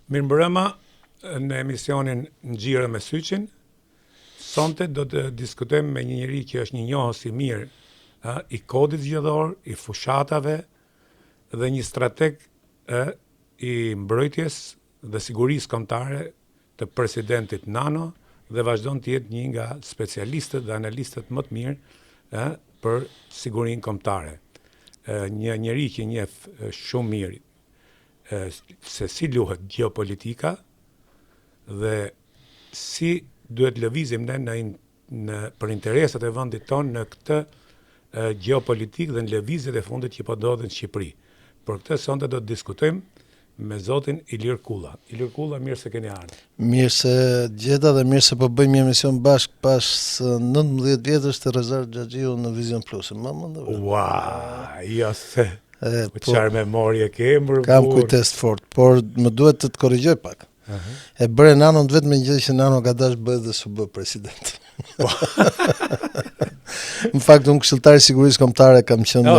Mirëmbrëma në emisionin Ngjira me Syçin. Sonte do të diskutojmë me një njerëz që është një njohës i mirë i kodit zgjedhor, i fushatave dhe një strateg i mbrojtjes dhe sigurisë kombëtare të presidentit Nano dhe vazhdon të jetë një nga specialistët dhe analistët më të mirë për sigurinë kombëtare. Një njerëz që njeh shumë mirë se si luhet geopolitika dhe si duhet lëvizim ne për interesat e vendit tonë në këtë geopolitikë dhe në lëvizjet e fundit që po ndodhin në Shqipëri. Për këtë sonte do të diskutojmë me zotin Ilir Kulla. Ilir Kulla, mirë se keni ardhur. Mirë se gjeta dhe mirë se po bëjmë një emision bashkë pas 19 vjetësh të Rezar Xhaxhiu në Vision Plus. Ua, jo se çfarë memorie ke mbrë. Kam kujtes fort, por më duhet të korrigjoj pak. E bëre Nanon vetëm një gjë që Nano ka dash bëhet dhe su bë president. Në fakt unë këshilltar i sigurisë kombëtare kam qenë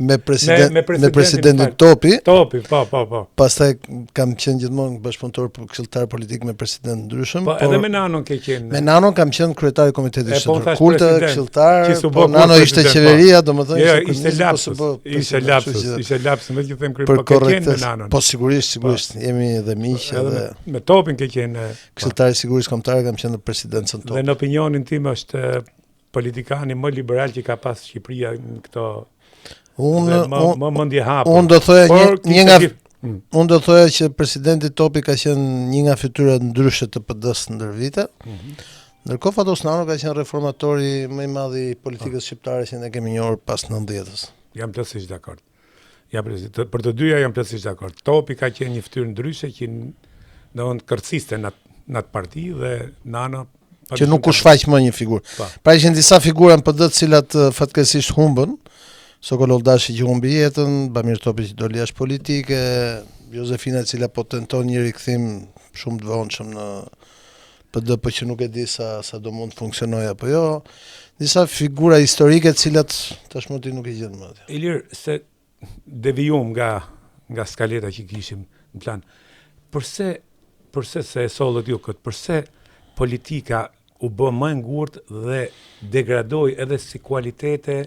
me presidentin Topi. Topi, po. Pastaj kam qenë gjithmonë bashkëpunëtor për këshilltar politik me president ndryshëm. Po edhe me Nanon ke qenë. Me Nanon kam qenë kryetari i komitetit shtetëror. Kulte këshilltar, po Nano ishte qeveria, domethënë ishte lapsus, më që them kryetari po ke qenë me Nanon. Po sigurisht, jemi edhe miq edhe me Topin ke qenë këshilltar i sigurisë kombëtare, kam qenë në presidencën Topi. Dhe në opinionin tim është politikani më liberal që ka pas Shqipëria në këto më mendje hapur. Unë do thoya që presidenti Topi ka qenë një nga fytyrat ndryshe të PD-s ndër vite. Ndërkohë Fatos Nano ka qenë reformatori më i madh i politikës shqiptare që ne kemi njohur pas 90-s. Jam plotësisht dakord. Për të dyja jam plotësisht dakord. Topi ka qenë një fytyrë ndryshe që do të kërciste në atë parti dhe Nano që nuk u shfaq më një figurë. Pra ishin disa figura në PD të cilat fatkeqësisht humbën. Sokol Oldashi që humbi jetën, Bamir Topi që doli jashtë politike, Josefina e cila po tenton një rikthim shumë të vonshëm në PD, por që nuk e di sa do mund të funksionojë apo jo. Disa figura historike të cilat tashmë ti nuk e gjen më. Ilir, se devijum nga skaleta që kishim në plan. Përse se e sollët ju këtë? Përse politika u bë më e ngurtë dhe degradoi edhe si kualitete,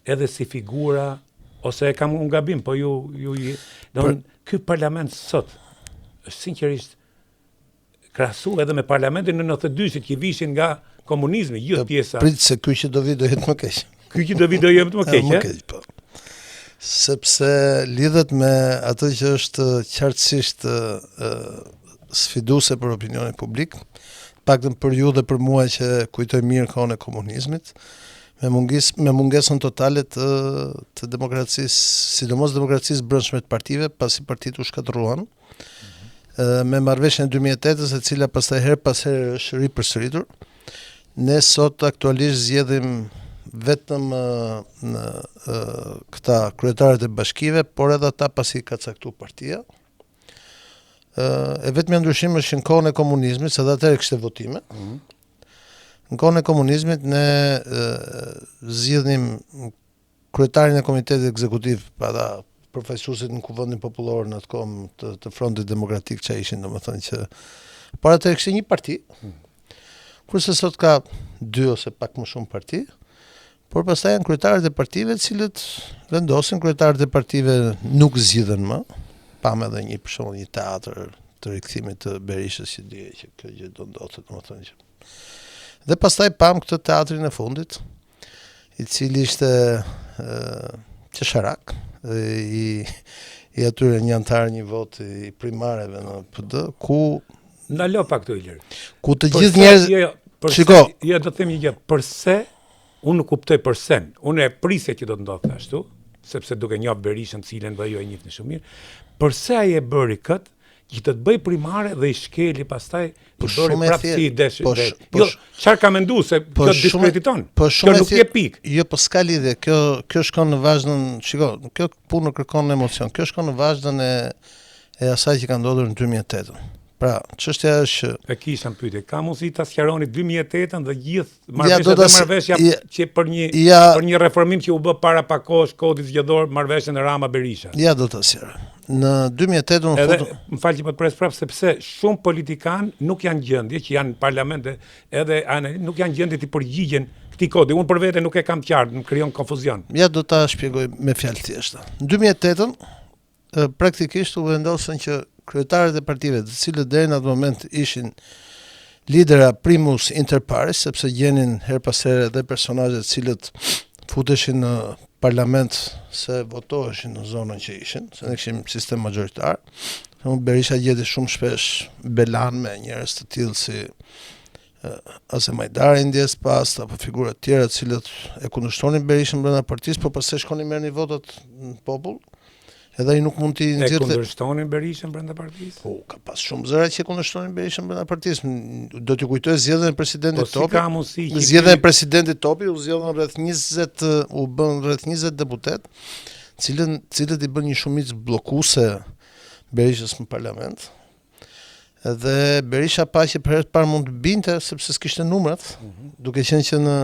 edhe si figura, ose e kam unë gabim, po ky parlament sot është sinqerisht krahasu edhe me parlamentin në 92 që vishin nga komunizmi, gjithë pjesa. Prit se ky që do vi do jetë më keq. Ky që do vi do jetë më keq, po. Sepse lidhet me atë që është qartësisht sfiduese për opinionin publik. Paktën për ju dhe për mua që kujtoj mirë kohën e komunizmit, me mungesën totale të demokracisë, sidomos demokracisë brendshme të partive, pasi partitë u shkatërruan, me marrëveshjen e 2008-s, e cila pastaj her pas here është ripërsëritur. Ne sot aktualisht zgjedhim vetëm në këta kryetarët e bashkive, por edhe ata pasi ka caktuar partia. E vetëm ndryshimi është në kohën e komunizmit, se dhe atëherë kishte votime. Në kohën e komunizmit ne zgjidhnim kryetarin e komitetit ekzekutiv, pa përfaqësuesit në Kuvendin Popullor në atë kohë të Frontit Demokratik që ishin, domethënë që por atëherë kishte një parti. Kurse sot ka 2 ose pak më shumë parti, por pastaj janë kryetarët e partive, të cilët vendosin, kryetarët e partive nuk zgjidhen më. Pam edhe për shembull një teatr të rikthimit të Berishës që dije që kjo gjë do ndodhte, domethënë që. Dhe pastaj pam këtë teatrin e fundit, i cili ishte qesharak, i atyre një antar një vot i primareve në PD, ku na lo pak këtu Ilir. Ku të gjithë njerëz shiko, do të them një gjë, përse unë nuk kuptoj përse. Unë e prisja që do të ndodhte ashtu, sepse duke njohur Berishën, cilën dhe ju e njihni shumë mirë. Përse ai e bëri këtë, që të bëj primare dhe i shkeli pastaj i bëri prapë si desh. Jo, çfarë ka menduar se kjo diskrediton? Kjo nuk je pikë. Jo, po s'ka lidhje. Kjo shkon në vazhdën, shiko, kjo punë kërkon emocion. Kjo shkon në vazhdën e asaj që ka ndodhur në 2008. Pra, çështja është e kisha në pyetje. Ka mundësi ta sqaroni 2008-ën dhe gjithë marrëveshja që për një reformim që u bë para pak kohësh kodit zgjedhor, marrëveshjen e Rama Berisha. Ja do ta sqaroj. Në 2008 më fal që po të pres prapë sepse shumë politikan nuk janë gjendje që janë në parlament edhe nuk janë gjendje të përgjigjen këtij kodi. Unë për vete nuk e kam qartë, më krijon konfuzion. Ja do ta shpjegoj me fjalë thjeshta. Në 2008-ën praktikisht u vendosën që kryetarët e partive, të cilët deri në atë moment ishin lidera primus inter pares, sepse gjenin her pas here dhe personazhe të cilët futeshin në parlament se votoheshin në zonën që ishin, se ne kishim sistem magjoritar. Berisha gjeti shumë shpesh belan me njerëz të tillë si ose Majdari ndjes pas apo figura të tjera të cilët e kundërshtonin Berishën brenda partisë, por pastaj shkonin merrnin votat në popull. Edhe ai nuk mund t'i nxjerrte. E kundërshtonin Berishën brenda partisë? Po, ka pas shumë zëra që kundërshtonin Berishën brenda partisë. Do t'ju kujtoj zgjedhjen e presidentit Topi. Ka mundësi. Zgjedhja e presidentit Topi u zgjodhën rreth 20, u bën rreth 20 deputet, cilët i bën një shumicë bllokuese Berishës në parlament. Dhe Berisha pa që për herë të parë mund të binte sepse s'kishte numrat, duke qenë që në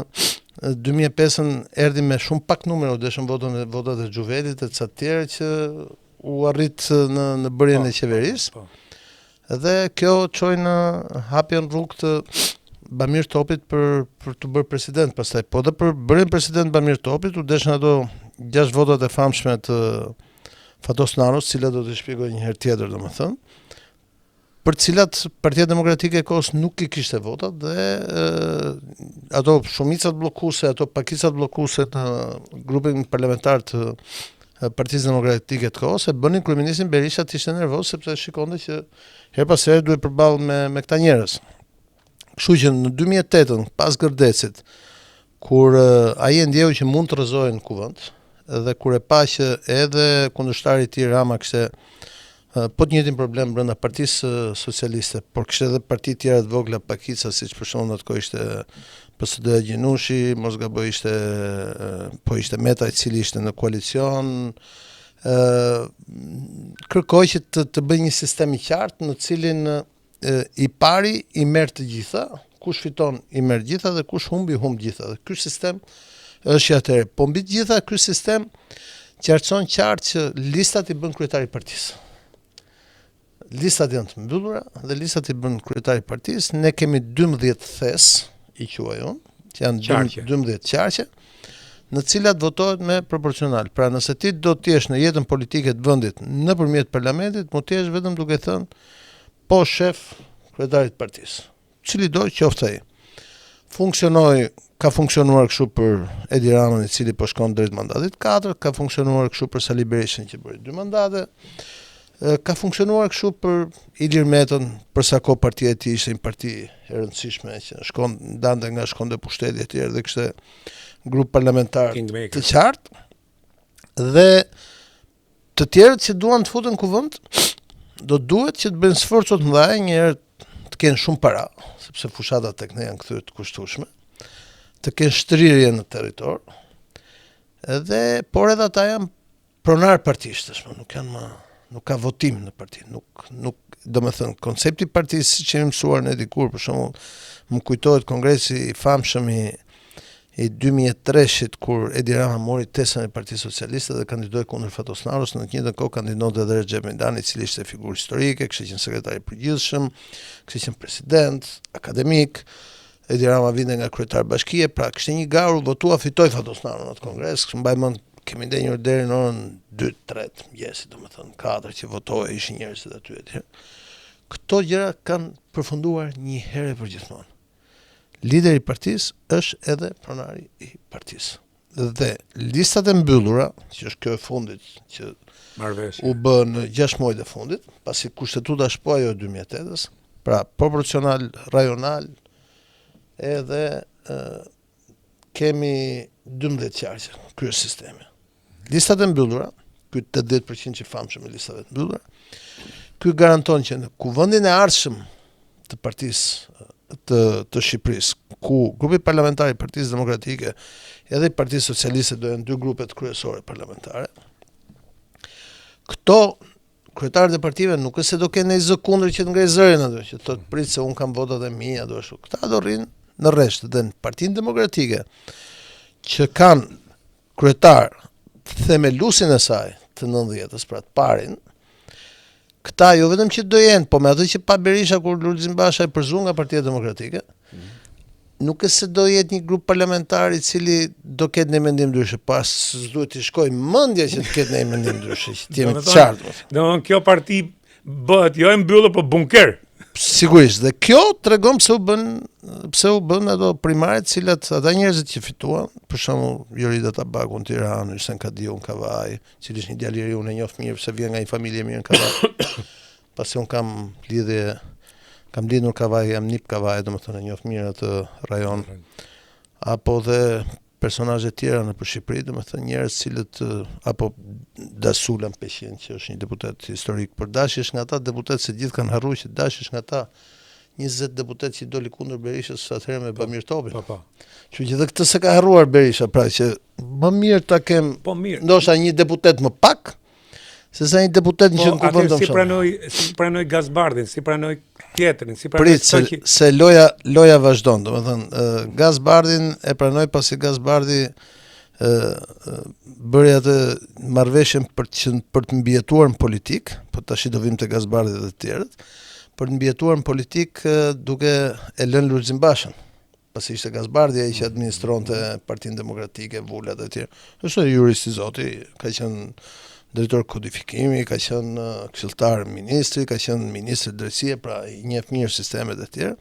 2005-ën erdhi me shumë pak numra, u deshën votat e Xhuvelit e ca të tjerë që u arrit në bërjen e qeverisë. Dhe kjo çoi në hapjen rrugë të Bamir Topit për të bërë president pastaj. Po dhe për bërjen president Bamir Topit u deshën ato 6 votat e famshme të Fatos Naros, cilat do t'i shpjegoj një herë tjetër, domethënë, për cilat Partia Demokratike e kohës nuk i kishte votat dhe ato shumicat bllokuese, ato pakicat bllokuese në grupin parlamentar të Partisë Demokratike të kohës e bënin kryeministin Berisha të ishte nervoz sepse shikonte që her pas here duhet përballë me këta njerëz. Kështu që në 2008-ën, pas Gërdecit, kur ai e ndjeu që mund të rrëzohej në kuvend dhe kur e pa që edhe kundërshtari i tij Rama kishte po të njëjtin problem brenda Partisë Socialiste, por kishte edhe parti të tjera të vogla pakica, siç për shembull atë kohë ishte PSD Gjinushi, mos gaboj ishte Meta i cili ishte në koalicion, kërkoi që të bëjë një sistem i qartë në cilin i pari i merr të gjitha, kush fiton i merr gjitha dhe kush humbi gjitha. Dhe ky sistem është atëherë, po mbi të gjitha ky sistem qartëson qartë që listat i bën kryetari i partisë. Listat janë të mbyllura dhe listat i bën kryetari i partisë. Ne kemi 12 thes, i quaj unë, që janë 12 qarqe, në cilat votohet me proporcional. Pra nëse ti do të jesh në jetën politike të vendit nëpërmjet parlamentit, mund të jesh vetëm duke thënë po shef kryetarit të partisë. Cili do qoftë ai. Ka funksionuar kështu për Edi Ramën, i cili po shkon drejt mandatit 4, ka funksionuar kështu për Sali Berishën që bëri 2 mandate. Ka funksionuar kështu për Ilir Metën, për sa kohë partia e tij ishte një parti e rëndësishme që ndante nga shkonte pushteti e tjerë dhe kishte grup parlamentar të qartë. Dhe të tjerët që duan të futen kuvend, do duhet që të bëjnë sforco të mëdha, një herë të kenë shumë para, sepse fushatat tek ne janë këtyre të kushtueshme, të kenë shtrirje në territor, por edhe ata janë pronar partisë, nuk ka votim në parti, domethënë koncepti i partisë siç e mësuar ne dikur, për shembull, më kujtohet kongresi i famshëm i 2003-shit kur Edi Rama mori tesën e Partisë Socialiste dhe kandidoi kundër Fatos Naros, në të njëjtën kohë kandidonte edhe Recep Mendani, i cili ishte figurë historike, kishte qenë sekretar i përgjithshëm, kishte qenë president, akademik. Edi Rama vinte nga kryetar bashkie, pra kishte një garë, votua, fitoi Fatos Naros në atë kongres, mbaj mend kemi ndenjur deri në orën 2-3 mëngjesit, domethënë 4 që votohej, ishin njerëzit aty etj. Këto gjëra kanë përfunduar një herë për gjithmonë. Lideri i partisë është edhe pronari i partisë. Dhe listat e mbyllura, që është kjo e fundit që u bë në 6 muajt e fundit, pasi kushtetuta është po ajo e 2008-s, pra proporcional, rajonal, edhe kemi 12 qarqe ky sistemi. Listat e mbyllura, ky 80% që famshëm e listave të mbyllura, ky garanton që në kuvendin e ardhshëm të partisë të Shqipërisë, ku grupi parlamentar i Partisë Demokratike edhe i Partisë Socialiste do janë 2 grupet kryesore parlamentare, këto kryetarët e partive nuk është se do kenë një zë kundër që të ngrej zërin aty, që thotë prit se un kam votat e mia, do ashtu. Këta do rrinë në rresht dhe në Partinë Demokratike që kanë kryetar themelusin e saj të 90-s, pra të parin, këta jo vetëm që do jenë, po me atë që pa Berisha kur Lulzim Basha e përzu nga Partia Demokratike, nuk është se do jetë një grup parlamentar i cili do ketë një mendim ndryshe, pas s'duhet të shkoj mendja që të ketë një mendim ndryshe, që të jemi të qartë. Domethënë kjo parti bëhet jo e mbyllur, po bunker. Sigurisht, dhe kjo tregon pse u bën ato primaret, cilat ata njerëzit që fituan, për shembull Jorida Tabaku në Tiranë, Hysén Kadiu në Kavaj, cili është një djalë i ri, unë e njoh mirë pse vjen nga një familje mirë në Kavaj. Pasi un kam lidhur Kavaj, jam nip Kavaj, domethënë e njoh mirë atë rajon. Apo dhe personazhe tjera në Shqipëri, domethënë njerëz cilët apo Dasula Peqin, që është një deputet historik, por Dashi është nga ata deputet se gjithë kanë harruar që Dashi është nga ata 20 deputet që doli kundër Berishës atëherë me Bamir Topin. Po. Kështu që edhe këtë se ka harruar Berisha, pra që më mirë ta kem ndoshta një deputet më pak se sa një deputet që në kuvendon. Si pranoj Gazbardhin, si pranoj tjetrin, si pranoj se loja vazhdon, domethënë Gazbardhin e pranoj pasi Gazbardhi bëri atë marrëveshjen për të mbijetuar në politik, po tash do vim te Gazbardhi dhe të tjerët, për të mbijetuar në politik duke e lënë Lulzim Bashën. Pasi ishte Gazbardhi ai që administronte Partinë Demokratike, Vulat e tjerë. Është jurist i zoti, ka qenë drejtor kodifikimi, ka qenë këshilltar ministri, ka qenë ministër drejtësie, pra i njeh mirë sistemet e tjera.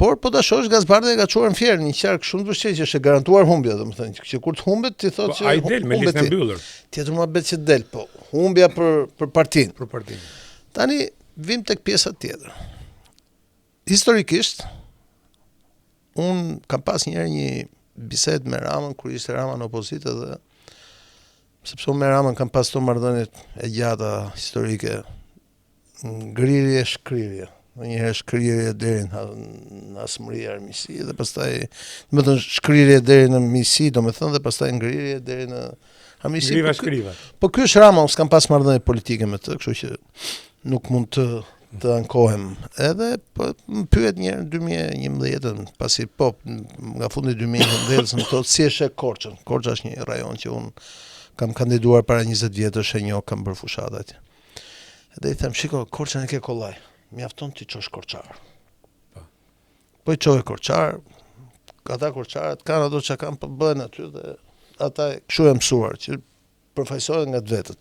Por po ta shohësh Gazbardhi e ka çuar në fjerë një qark shumë të vështirë që është e garantuar humbja, domethënë që kur të humbet ti thotë që ai del me listën e mbyllur. Tjetër muhabet që del, po humbja për partinë. Për partinë. Tani vim tek pjesa tjetër. Historikisht un kam pas një bisedë me Ramën kur ishte Rama në opozitë dhe sepse unë me Ramën kam pas të marrëdhëniet e gjata historike, ngrirje, shkrirje. Njëherë shkrirje deri në asmëri, armiqësi, dhe pastaj, domethënë shkrirje deri në miqësi, domethënë, dhe pastaj ngrirje deri në armiqësi. Shkriva. Po ky është Rama, unë s'kam pas marrëdhënie politike me të, kështu që nuk mund të ankohem. Edhe po më pyet një herë në 2011, pasi po nga fundi 2011 më thotë si është Korçën. Korça është një rajon që unë kam kandiduar para 20 vjetësh e njoh, kam bërë fushata atje. Edhe I them, shiko, Korçën e ke kollaj. Mjafton ti çosh Korçar. Po I çoj Korçar, ata Korçarët kanë ato që kanë, po bëhen aty dhe ata kështu e mësuar që përfaqësohen nga të vetët.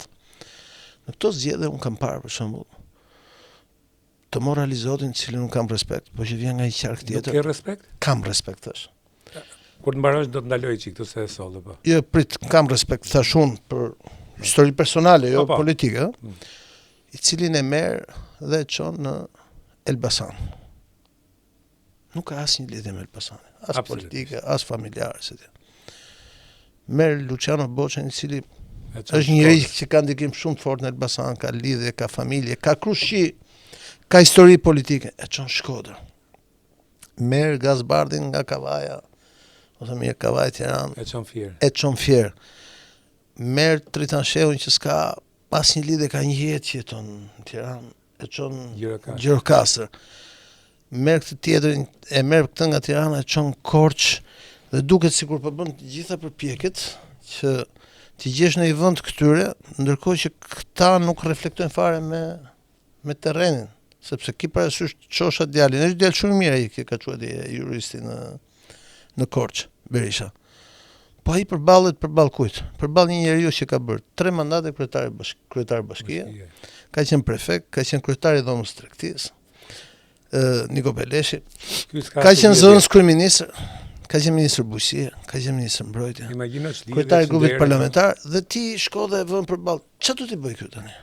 Në këto zgjedhje un kam parë për shembull të moralizotin cilin un kam respekt, po që vjen nga një qark tjetër. Ke respekt? Kam respekt thash. Kur të mbarosh do të ndaloj çik këtu se e solle po. Jo, prit, kam respekt thash un për histori personale, jo politike, I cilin e merr dhe e çon në Elbasan. Nuk ka asnjë lidhje me Elbasanin, as politike, as familjare se ti. Merr Luciano Boçën, I cili është një njeri që ka ndikim shumë të fortë në Elbasan, ka lidhje, ka familje, ka krushi, ka histori politike, e çon Shkodër. Merr Gazbardhin nga Kavaja, ose mirë Kavaj Tiranë, e çon Fier. Merr Tritanshehun që s'ka asnjë lidhje, ka një jetë që jeton në Tiranë, e çon Gjirokastër. Merr këtë tjetrin, e merr këtë nga Tirana, e çon Korçë, dhe duket sikur po bën të gjitha përpjekjet që të gjesh në një vend këtyre, ndërkohë që këta nuk reflektojnë fare me terrenin, sepse ki parasysh çosha djalin, është djalë shumë mirë ai që ka çuar juristi në Korçë, Berisha. Po ai përballet përballë kujt? Përballë një njeriu që ka bërë 3 mandate kryetar bashkie, ka qenë prefekt, ka qenë kryetari I dhomës tregtisë, Niko Beleshi, ka qenë zëvendës kryeministër, ka qenë ministër bujqësie, ka qenë ministër mbrojtje, kryetari I grupit parlamentar, dhe ti shko dhe vën përballë. Çfarë do ti bëj këtu tani?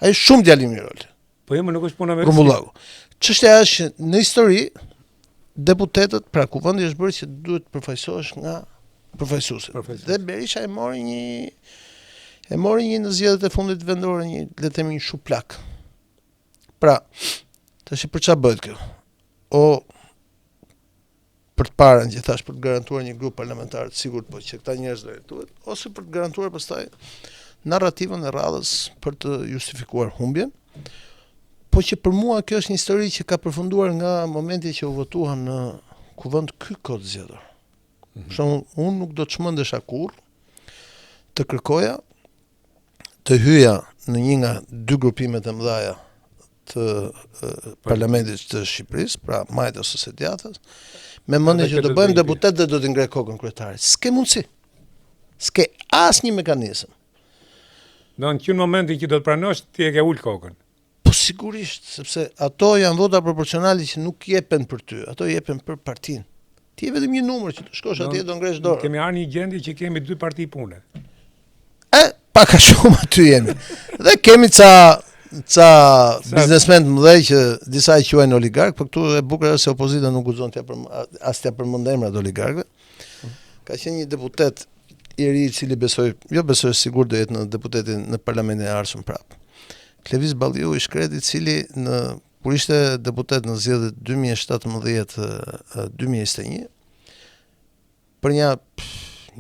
Ai është shumë djalë I mirë. Po jo, më nuk është puna me Grumbullaku. Çështja është që në histori deputetët, pra kuvendi është bërë që duhet të përfaqësohesh nga përfaqësuesit. Dhe Berisha e mori një në zgjedhjet e fundit vendore, le të themi një shuplak. Pra, tash për çfarë bëhet kjo? O për të parën që thash për të garantuar një grup parlamentar të sigurt, po që këta njerëz do jetojnë, ose për të garantuar pastaj narrativën e radhës për të justifikuar humbjen, po që për mua kjo është një histori që ka përfunduar nga momenti që u votua në kuvend ky kod zgjedhor. Për shembull, unë nuk do të çmendesha kurrë të kërkoja të hyja në një nga dy grupimet e mëdha të parlamentit të Shqipërisë, pra majt ose së djathtas, me mendjen që do bëjmë deputet dhe do t'i ngrej kokën kryetarit. S'ke mundësi. S'ke asnjë mekanizëm. Në që në momentin që do të pranosh, ti e ke ul kokën. Po sigurisht, sepse ato janë vota proporcionale që nuk jepen për ty, ato jepen për partinë. Ti je vetëm një numër që të shkosh atje do ngresh dorën. Kemi arë një gjendje që kemi 2 parti pune. Pak a shumë aty jemi. Dhe kemi ca biznesmen të mëdhej që disa i quajnë oligark, por këtu e bukur është se opozita nuk guxon t'ia përmend emrat oligarkëve. Ka qenë një deputet i ri i cili besoj sigur do jetë në deputetin në parlamentin e ardhshëm prapë. Klevis Balliu i shkreti, i cili kur ishte deputet në zgjedhjet 2017-2021, për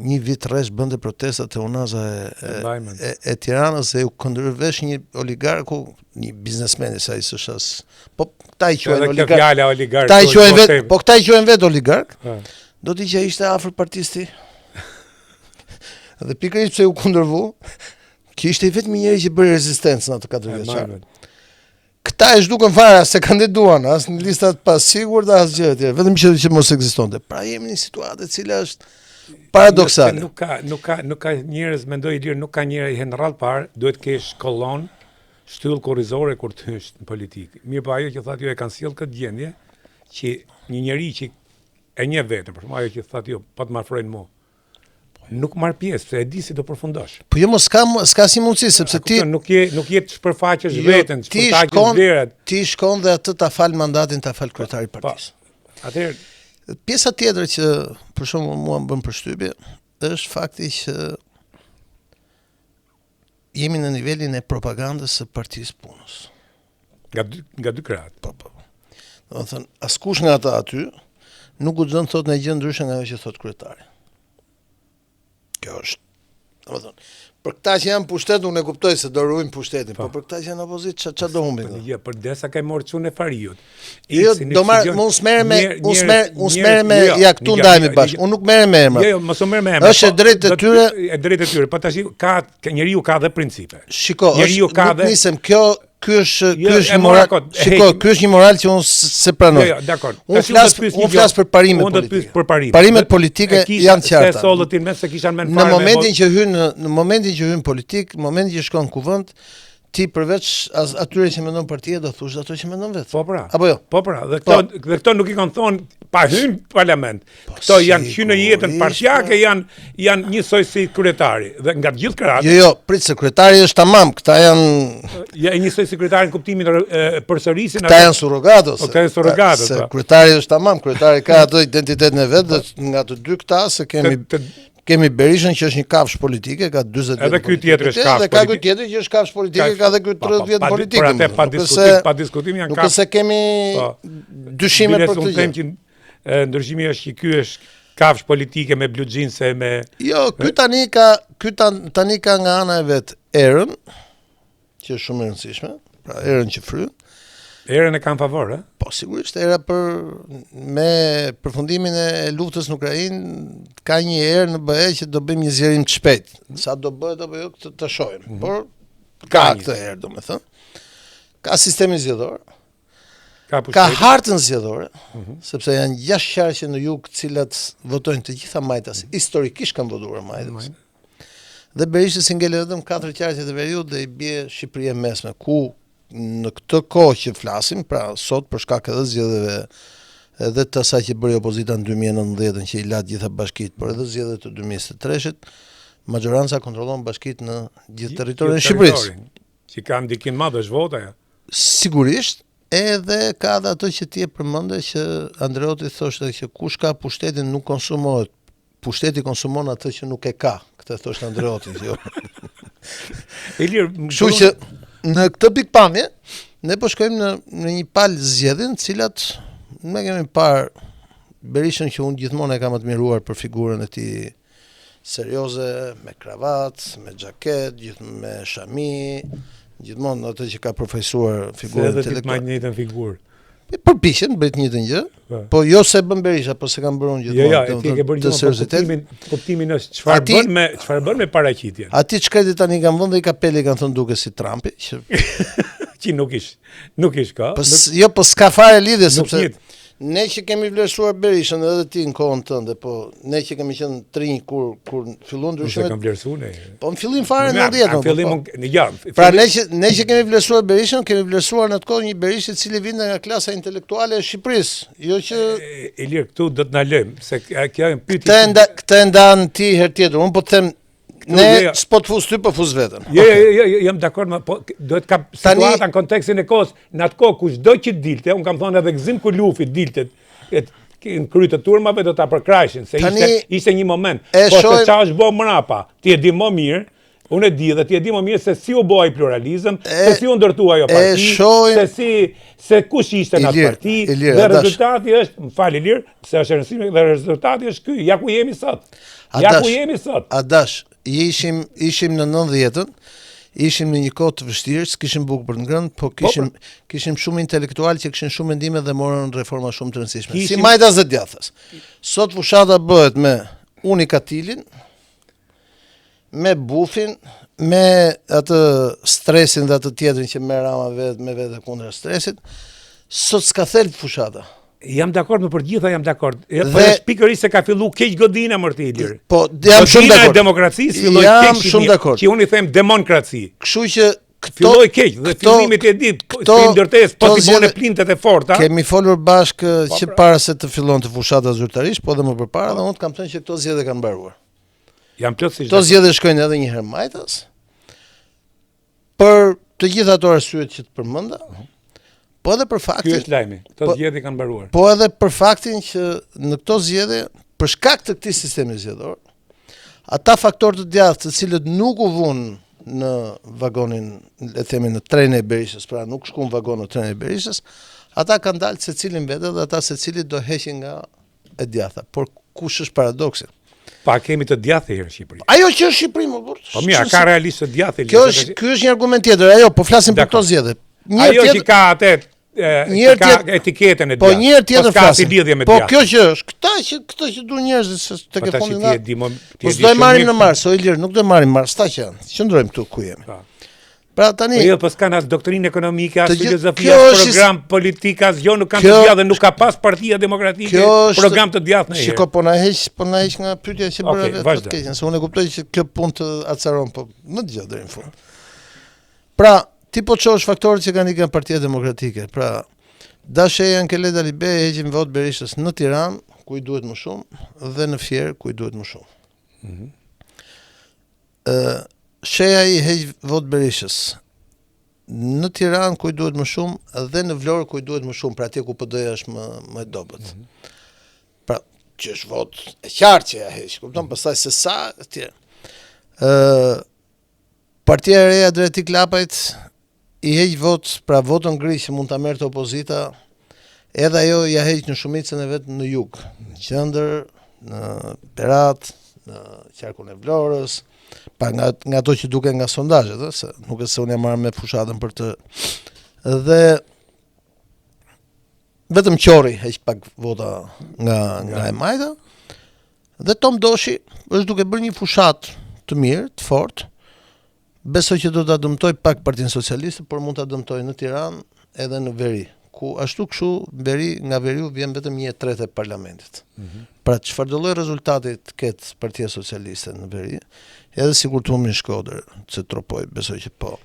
një vit rresh bënte protesta te Unaza e Tiranës dhe u kundërvesh një oligarku, një biznesmen sa i s'është as. Po këta i quajnë oligark. Këta i quajnë vet oligark. Do t'i që ishte afër partisë ti. Dhe pikërisht pse u kundërvu, që ishte vetëm një njeri që bëri rezistencë në ato 4 vjeçar. Këta e zhdukën fare, se kandiduan, as në listat pasigurta, as gjë tjetër, vetëm që mos ekzistonte. Pra jemi në një situatë e cila është paradoksale. Nuk ka njerëz, mendoj Ilir, nuk ka njerëz i rrallë parë, duhet kesh kollon, shtyllë korrizore kur të hysh në politikë. Mirë po ajo që thatë jo e kanë sjellë këtë gjendje, që një njeri që e njeh vetëm, për shembull ajo që thatë jo, po të më afrojnë mua. Nuk marr pjesë, se e di si do përfundosh. Po jo mos ska si mundësi, sepse ti nuk je të shpërfaqesh veten, shpërfaqesh verat. Ti shkon dhe atë ta fal mandatin, ta fal kryetari i partisë. Atëherë pjesa tjetër që për shembull mua më bën përshtypje është fakti që jemi në nivelin e propagandës së Partisë Punës. Nga dy krahët. Po. Domethënë, askush nga ata aty nuk guxon thotë në gjë ndryshe nga ajo që thot kryetari. Kjo është, domethënë, për këta që janë pushtet, unë e kuptoj se do ruajnë pushtetin, po për këta që janë opozitë, ç'a do humbin? Jo, për desa ka marrë çun e Fariut. Jo, do marr, mos merrem me ja këtu ndajemi bashkë. Unë nuk merrem me emra. Jo, mos u merr me emra. Është drejtë e tyre. E drejtë e tyre, po tash njeriu ka dhe principe. Shiko, njeriu ka dhe nisem ky është një moral. Shiko, ky është një moral që unë se pranoj. Jo, dakor. Unë flas për parimet politike. Parimet politike janë qarta. Se sollëtin me se kishan men fare. Në momentin që hyn politik, në momentin që shkon në kuvend, ti përveç atyre që mendon partia do thosh ato që mendon vetë. Po pra. Apo jo? Po pra, dhe këto nuk i kanë thonë pa hyn parlament. Këto janë hyrë në jetën parciake, janë njësoj si kryetari dhe nga të gjithë krahët. Jo, prit se kryetari është tamam, këta janë njësoj si kryetari në kuptimin e përsërisin. Këta janë surrogatos. Këta janë surrogatos. Se kryetari është tamam, kryetari ka ato identitetin e vet, nga të dy këta se kemi Berishën që është një kafshë politike, ka 40 vjet. Edhe ky tjetër është kafshë politike. Dhe ka ky tjetër që është kafshë politike, ka edhe ky 30 vjet politike. Por atë pa diskutim janë kafshë. Nuk se kemi dyshime për këtë gjë. Që ndryshimi është që ky është kafshë politike me blu xhinse me. Jo, ky tani ka nga ana e vet erën, që është shumë e rëndësishme, pra erën që fryn. Erën e kanë favor, ë? Po sigurisht, era me përfundimin e luftës në Ukrainë ka një erë në BE që do bëjmë një zgjerim të shpejt. Sa do bëhet apo jo këtë të shohim. Por ka këtë erë, domethënë. Ka sistemin zgjedhor. Ka hartën zgjedhore, sepse janë 6 qarqe në jug, të cilat votojnë të gjitha majtas, historikisht kanë votuar majtas. Dhe Berisha si ngele vetëm 4 qarqe të veriut dhe i bie Shqipëria e mesme, ku në këtë kohë që flasim, pra sot për shkak edhe zgjedhjeve edhe të asaj që bëri opozita në 2019 që i la gjitha bashkitë, por edhe zgjedhjet të 2023-shit, majoranca kontrollon bashkitë në gjithë territorin e Shqipërisë. Që ka ndikim madh është vota ja. Sigurisht, edhe ka dhe ato që ti e përmende që Andreoti thoshte që kush ka pushtetin nuk konsumohet. Pushteti konsumon atë që nuk e ka. Këtë thoshte Andreoti, jo. Kështu që në këtë pikpamje, ne po shkojmë në një palë zgjedhjen, cilat ne kemi parë Berishën që unë gjithmonë e kam admiruar për figurën e tij serioze, me kravat, me xhaket, me shami, gjithmonë atë që ka përfaqësuar figurën intelektuale. Se edhe ti të njëjtën figurë. Përpiqen bëjt një të gjë, po jo se bën Berisha, po se kanë bërë unë gjithmonë. Jo, ti e ke bërë gjithmonë, kuptimin është çfarë bën me paraqitjen. Ati çkredi tani kanë vënë dhe i kapeli kanë thënë duke si Trumpi, që nuk ish ka. Jo, po s'ka fare lidhje sepse ne që kemi vlerësuar Berishën edhe ti në kohën tënde, po ne që kemi qenë trinj kur filluan ndryshimet. Ne kam vlerësuar ne. Po në fillim fare në 90-të. Pra ne që kemi vlerësuar Berishën, kemi vlerësuar në atë kohë një Berishë i cili vinte nga klasa intelektuale e Shqipërisë, jo që Ilir këtu do të na lëm, se kjo është pyetje. Këtë ndan ti herë tjetër. Unë po të them ne s'po të fus ty, po fus vetën. Jo, jam dakord, po duhet ka situata në kontekstin e kohës, në atë kohë kushdo që dilte, unë kam thënë edhe Gzim Kulufi dilte në krye të turmave do ta përkrajshin, se ishte një moment. Po se çfarë është bë mrapa, ti e di më mirë. Unë e di dhe ti e di më mirë se si u bë ai pluralizëm, se si u ndërtua ajo parti, se kush ishte në atë parti, dhe rezultati është, më fal Ilir, se është rëndësishme, dhe rezultati është ky, ja ku jemi sot. Adash, ishim në 90-tën, ishim në një kohë të vështirë, s'kishim bukë për të ngrënë, po kishim shumë intelektual që kishin shumë mendime dhe morën reforma shumë të rëndësishme. Si Majta Zedjatës. Sot fushata bëhet me Uni Katilin, me bufin, me atë stresin dhe atë tjetrin që merr Rama me vete kundër stresit. Sot s'ka thelb fushata. Jam dakord me për gjitha, jam dakord. Po është pikërisht se ka filluar keq godina mërti Ilir. Po jam shumë dakord. Demokracisë filloi keq. Jam shumë dakord. Që unë i them demokraci. Kështu që filloi keq dhe fillimit e di si ndërtes po ti bën plintet e forta. Kemi folur bashkë që para se të fillonte fushata zyrtarisht, po edhe më përpara dhe unë të kam thënë që këto zgjedhje kanë mbaruar. Jam plotësisht. Këto zgjedhje shkojnë edhe një herë Majtas. Për të gjitha ato arsyet që të përmenda, po edhe për faktin. Ky është lajmi. Këto zgjedhje kanë mbaruar. Po edhe për faktin që në këto zgjedhje, për shkak të këtij sistemi zgjedhor, ata faktorë të djathtë, të cilët nuk u vunë në vagonin, le themi në trenin e Berishës, pra nuk shkuan vagon në trenin e Berishës, ata kanë dalë secilin vetë dhe ata secili do heqin nga e djatha. Por kush është paradoksi? Pa kemi të djathtë herë në Shqipëri. Ajo që është Shqipëri më burr. Po mira, ka realisht të djathtë. Ky është një argument tjetër. Ajo, po flasim për këto zgjedhje. Ajo që ka atë ka etiketën e djathtë. Po një herë tjetër flasim. Po djathtë. kjo që është, këta që duan njerëzit tek e fundit nga. Po do e marrim në Mars, o Ilir, nuk do e marrim Mars, sta që janë. Qëndrojmë këtu ku jemi. Pra tani. Po jo, po s'kan as doktrinë ekonomike, as filozofia, as program politik, as jo nuk kanë të djathtë, nuk ka pas Partia Demokratike program të djathtë. Shiko, po na heq nga pyetja që bëra vetë të keqen, se unë e kuptoj që kjo punë të acaron, po më dëgjoj deri në fund. Pra, ti po çosh faktorët që kanë ikën Partia Demokratike. Pra, Dasheja Keleda Libe heqin vot Berishës në Tiranë, ku i duhet më shumë, dhe në Fier, ku i duhet më shumë. Sheja i heq vot Berishës në Tiranë, ku i duhet më shumë, dhe në Vlorë, ku i duhet më shumë, pra atje ku PD-ja është më dobët. Pra, që është vot e qartë që ja heq, kupton, pastaj se sa atje. Partia e Reja Drejti Klapajt i heq vot, pra votën gri që mund ta merrte opozita, edhe ajo ja heq në shumicën e vet në jug, në qendër, në Berat, në qarkun e Vlorës. Pa nga ato që duke nga sondazhet, se nuk e se unë e marrë me fushatën për të. Dhe vetëm Qori heq pak vota nga e Majta. Dhe Tom Doshi është duke bërë një fushat të mirë, të fortë. Besoj që do ta dëmtoj pak Partinë Socialiste, por mund ta dëmtoj në Tiranë edhe në Veri, ku ashtu kështu nga Veriu vjen vetëm 1/3 e parlamentit. Pra çfarë do lloj rezultati të ketë Partia Socialiste në Veri, edhe sikur të humbin Shkodër, se tropoj, besoj që po.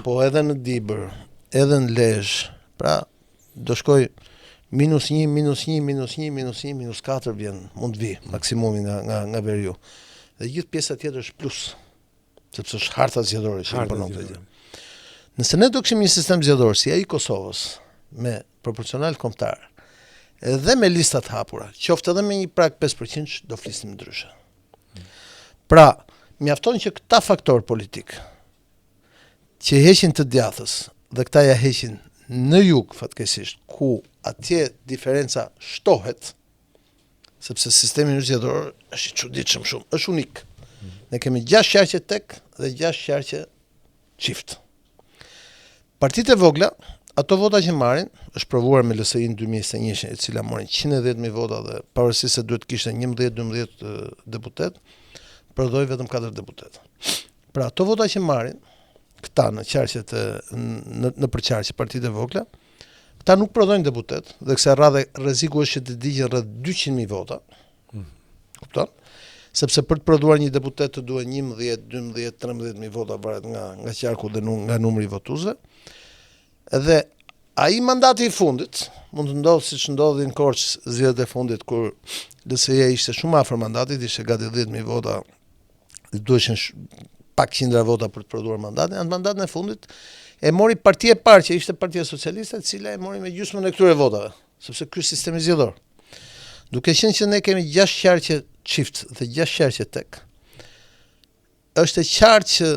Po edhe në Dibër, edhe në Lezhë, pra do shkoj -1, -1, -1, -1, -4 vjen, mund të vi maksimumi nga Veriu. Dhe gjithë pjesa tjetër është plus, sepse është harta zgjedhore që imponon këtë gjë. Nëse ne do kishim një sistem zgjedhor si ai i Kosovës, me proporcional kombëtar, edhe me listat hapura, qoftë edhe me një prag 5%, do flisnim ndryshe. Pra, mjafton që këta faktor politik që heqin të djathës dhe këta ja heqin në jug fatkeqësisht, ku atje diferenca shtohet, sepse sistemi ynë zgjedhor është i çuditshëm shumë, është unik. Ne kemi 6 qarqe tek dhe 6 qarqe çift. Partitë e vogla, ato vota që marrin, është provuar me LSI-n 2021, e cila mori 110.000 vota dhe pavarësisht se duhet kishte 11-12 deputet, prodhoi vetëm 4 deputet. Pra ato vota që marrin këta në qarqet në përqarqe partitë e vogla, këta nuk prodhojnë deputet, dhe kësa radhe rreziku është që të digjen rreth 200.000 vota. Kupton? Sepse për të prodhuar një deputet të duhen 11, 12, 13.000 vota varet nga qarku dhe nga numri i votuesve. Dhe ai mandati i fundit mund të ndodhë siç ndodhi në Korçë zgjedhjet e fundit kur LSI ishte shumë afër mandatit, ishte gati 10.000 vota, duheshin pak qindra vota për të prodhuar mandatin. Në mandatin e fundit e mori partia e parë që ishte Partia Socialiste, e cila e mori me gjysmën e këtyre votave, sepse ky është sistemi zgjedhor. Duke qenë që ne kemi 6 qarqe çift dhe 6 qarqe tek, është e qartë që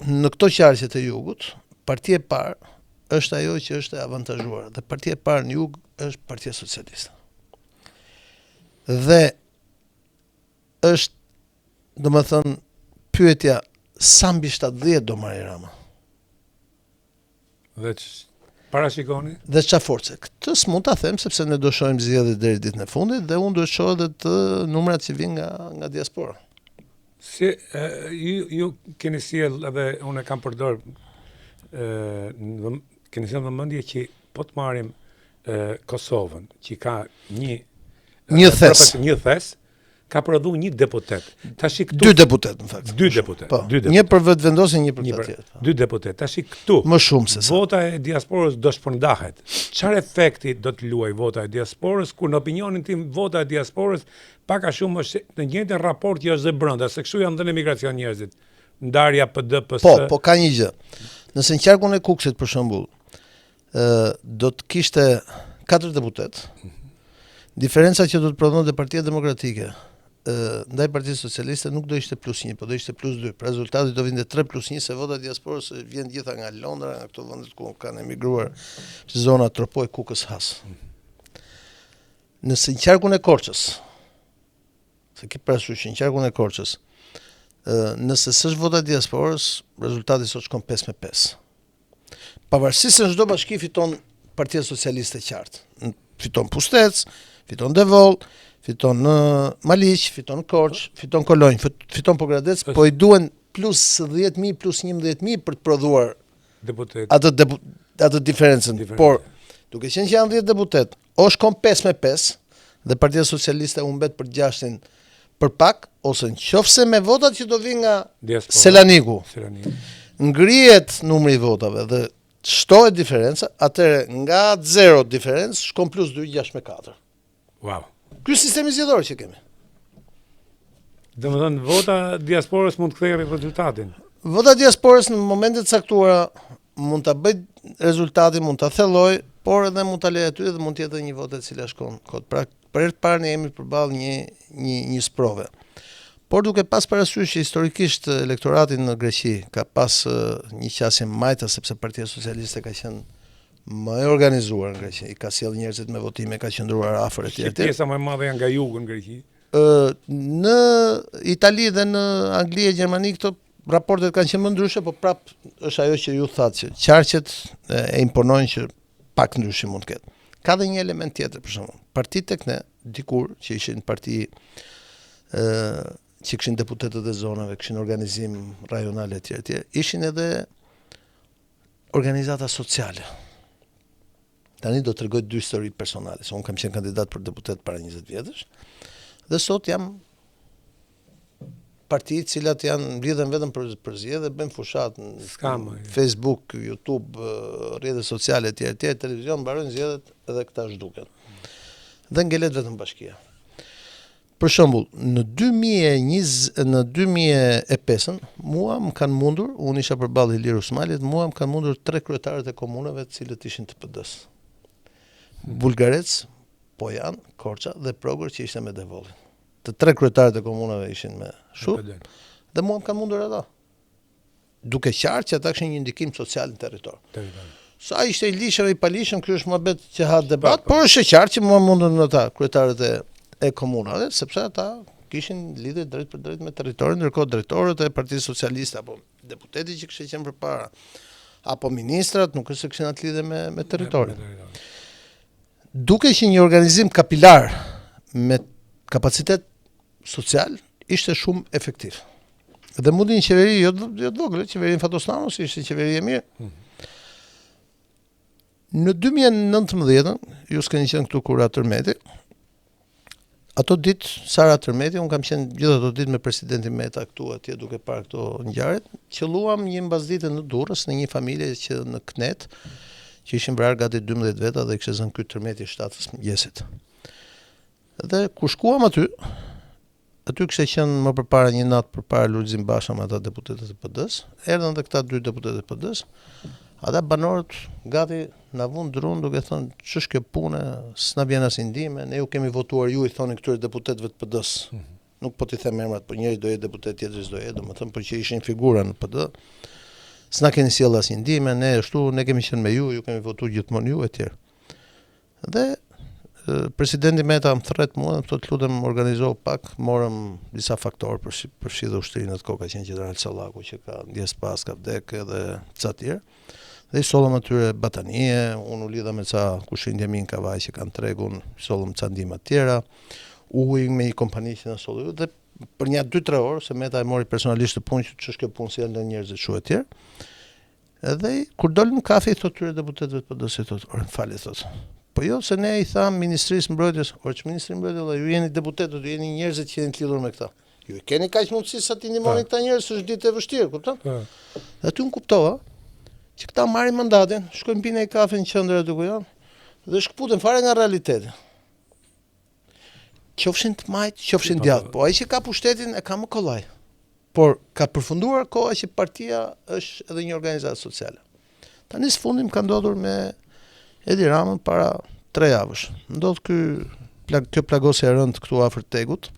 në këto qarqe të jugut, partia e parë është ajo që është e avantazhuar, dhe partia e parë në jug është Partia Socialiste. Dhe është, domethënë, pyetja sa mbi 70 do marrë Rama. Dhe parashikoni? Dhe çfarë force? Këtë s'mund ta them sepse ne do shohim zgjedhjet deri ditën e fundit dhe unë do shoh edhe të numrat që vijnë nga diaspora. Si ju keni sjell edhe unë kam përdor keni sjell në mendje që po të marrim Kosovën, që ka një thes, ka prodhu një deputet. Tashi këtu 2 deputet në fakt. 2 deputet. Po, një për vetë vendosin, një për të tjerë. 2 deputet. Tashi këtu më shumë se sa. Vota e diasporës do shpërndahet. Çfarë efekti do të luajë vota e diasporës, kur në opinionin tim vota e diasporës pak a shumë është në njëjtin raport që është dhe brenda, se kështu janë dhe në emigracion njerëzit. Ndarja PD PS. Po ka një gjë. Nëse në qarkun e Kukësit për shembull, do të kishte 4 deputet. Diferenca që do të prodhonte Partia Demokratike ndaj Partisë Socialiste nuk do ishte +1, po do ishte +2. Pra rezultati do vinte 3+1, se vota e diasporës vjen gjitha nga Londra, nga këto vende ku kanë emigruar zona Tropoj, Kukës, Has. Nëse në qarkun e Korçës, se ki parasysh në qarkun e Korçës, nëse s'është vota e diasporës, rezultati sot shkon 5-5. Pavarësisht se çdo bashki fiton Partia Socialiste qartë. Fiton Pustec, fiton Devoll, fiton në Maliq, fiton Korçë, fiton Kolonjë, fiton Pogradec, po i duhen plus 10.000, plus 11.000 për të prodhuar atë diferencën. Por, duke qenë që janë 10 deputet, o shkon 5-5, dhe Partia Socialiste humbet për 6-in për pak, ose në qofse me votat që do vinë nga Selaniku, ngrihet numri i votave dhe shtohet diferenca, atëre nga 0 diferencë shkon plus 2, 6-4. Wow. Ky sistemi zgjedhor që kemi. Domethënë vota diasporës mund të kthejë rezultatin. Vota diasporës në momentet caktuara mund ta bëj rezultatin, mund ta thelloj, por edhe mund ta lejë aty dhe mund të jetë një votë e cila shkon kot. Pra për herë të parë ne jemi përballë një sprove. Por duke pas parasysh që historikisht elektorati në Greqi ka pas një qasje majta, sepse Partia Socialiste ka qenë më e organizuar në Greqi, i ka sjell njerëzit me votime, ka qëndruar afër etj. Pjesa më e madhe janë nga jugu në Greqi. Në Itali dhe në Angli e Gjermani këto raportet kanë qenë më ndryshe, po prap është ajo që ju thatë që qarqet e imponojnë që pak ndryshim mund të ketë. Ka dhe një element tjetër, për shembull. Partitë tek ne dikur që ishin parti që kishin deputetët e zonave, kishin organizim rajonal etj, ishin edhe organizata sociale. Tani do të tregoj 2 histori personale, se unë kam qenë kandidat për deputet para 20 vjetësh, dhe sot jam partitë cilat janë mblidhen vetëm për zgjedhje, bëjnë fushat në Facebook, YouTube, rrjete sociale etj, televizion, mbarojnë zgjedhjet edhe këta zhduken. Dhe ngelet vetëm bashkia. Për shembull, në 2005 mua më kanë mundur, unë isha përballë Ilir Usmalit, mua më kanë mundur 3 kryetarët e komunave të cilët ishin të PD-s. Bulgarec, Pojan, Korça dhe Progrër që ishte me Devollin. Të 3 kryetarët e komunave ishin me Shut, dhe mua më kanë mundur ata. Duke qartë që ata kishin një ndikim social në territor. Sa ishte i lishëm e i palishëm, kjo është mohabet që ha debat, por është e qartë që mua mundën ata kryetarët e komunave, sepse ata kishin lidhje drejt për drejt me territorin, ndërkohë drejtorët e Partisë Socialiste apo deputetët që kishin qenë përpara apo ministrat nuk është se kishin atë lidhje me territorin. Duke që një organizim kapilar me kapacitet social ishte shumë efektiv. Dhe mundi një qeveri jo të vogël, qeverinë Fatosnanos ishte qeveri e mirë. Në 2019, ju s'keni qenë këtu kur Tërmeti, ato ditë, Sara Tërmeti, unë kam qenë gjithë ato ditë me presidentin Meta këtu atje duke parë këto ngjarjet, qelluam një mbasdite në Durrës në një familje që në Knet, që ishin vrarë gati 12 veta dhe kishte zënë ky Tërmeti 7 mëngjesit. Dhe kur shkuam aty kishte qenë më përpara një natë përpara Lulzim Basha me ata deputetët e PD-s, erdhën dhe këta 2 deputetë e PD-s. Ata banorët gati na vun drun duke thënë ç'është kjo punë, s'na vjen as ndihmë, ne ju kemi votuar ju, i thonin këtyre deputetëve të PD-s. Nuk po t'i them emrat, po njëri do jetë deputet, tjetri s'do jetë, domethënë për që ishin figura në PD. S'na keni sjell as ndihmë, ne ashtu, ne kemi qenë me ju kemi votuar gjithmonë ju etj. Dhe presidenti Meta më thret mua, më thotë lutem organizo pak, morëm disa faktorë përfshi dhe ushtrinë atë kohë ka qenë Gjeneral Sallaku që ka ndjes pas ka vdek edhe ca tjerë. Dhe i sollëm atyre batanie, unë u lidha me ca kushrin Djamin Kavaj që kanë tregun, i sollëm ca ndihma tjera, ujë me një kompani që na solli dhe për një 2-3 orë se Meta e mori personalisht të punë që ç'është kjo punë si janë njerëzit kështu etj. Edhe kur dolëm në kafe i thotë tyre deputetëve të PD-s, thotë, "Falë", thotë. Po jo, se ne i tham Ministrisë Mbrojtjes, që Ministri Mbrojtjes, ju jeni deputetët, ju jeni njerëzit që jeni të lidhur me këta. Ju i keni kaq mundësi sa ti ndihmoni këta njerëz, është ditë e vështirë, kupton? Dhe aty unë kuptova që këta marrin mandatin, shkojnë pinë kafe në qendër aty ku janë dhe shkputen fare nga realiteti. Qofshin të majt, qofshin djathtë, po ai që ka pushtetin e ka më kollaj. Por ka përfunduar koha që partia është edhe një organizatë sociale. Tani së fundim ka ndodhur me Edi Ramën para 3 javësh. Ndodh kjo plagosje e rënd këtu afër Tegut,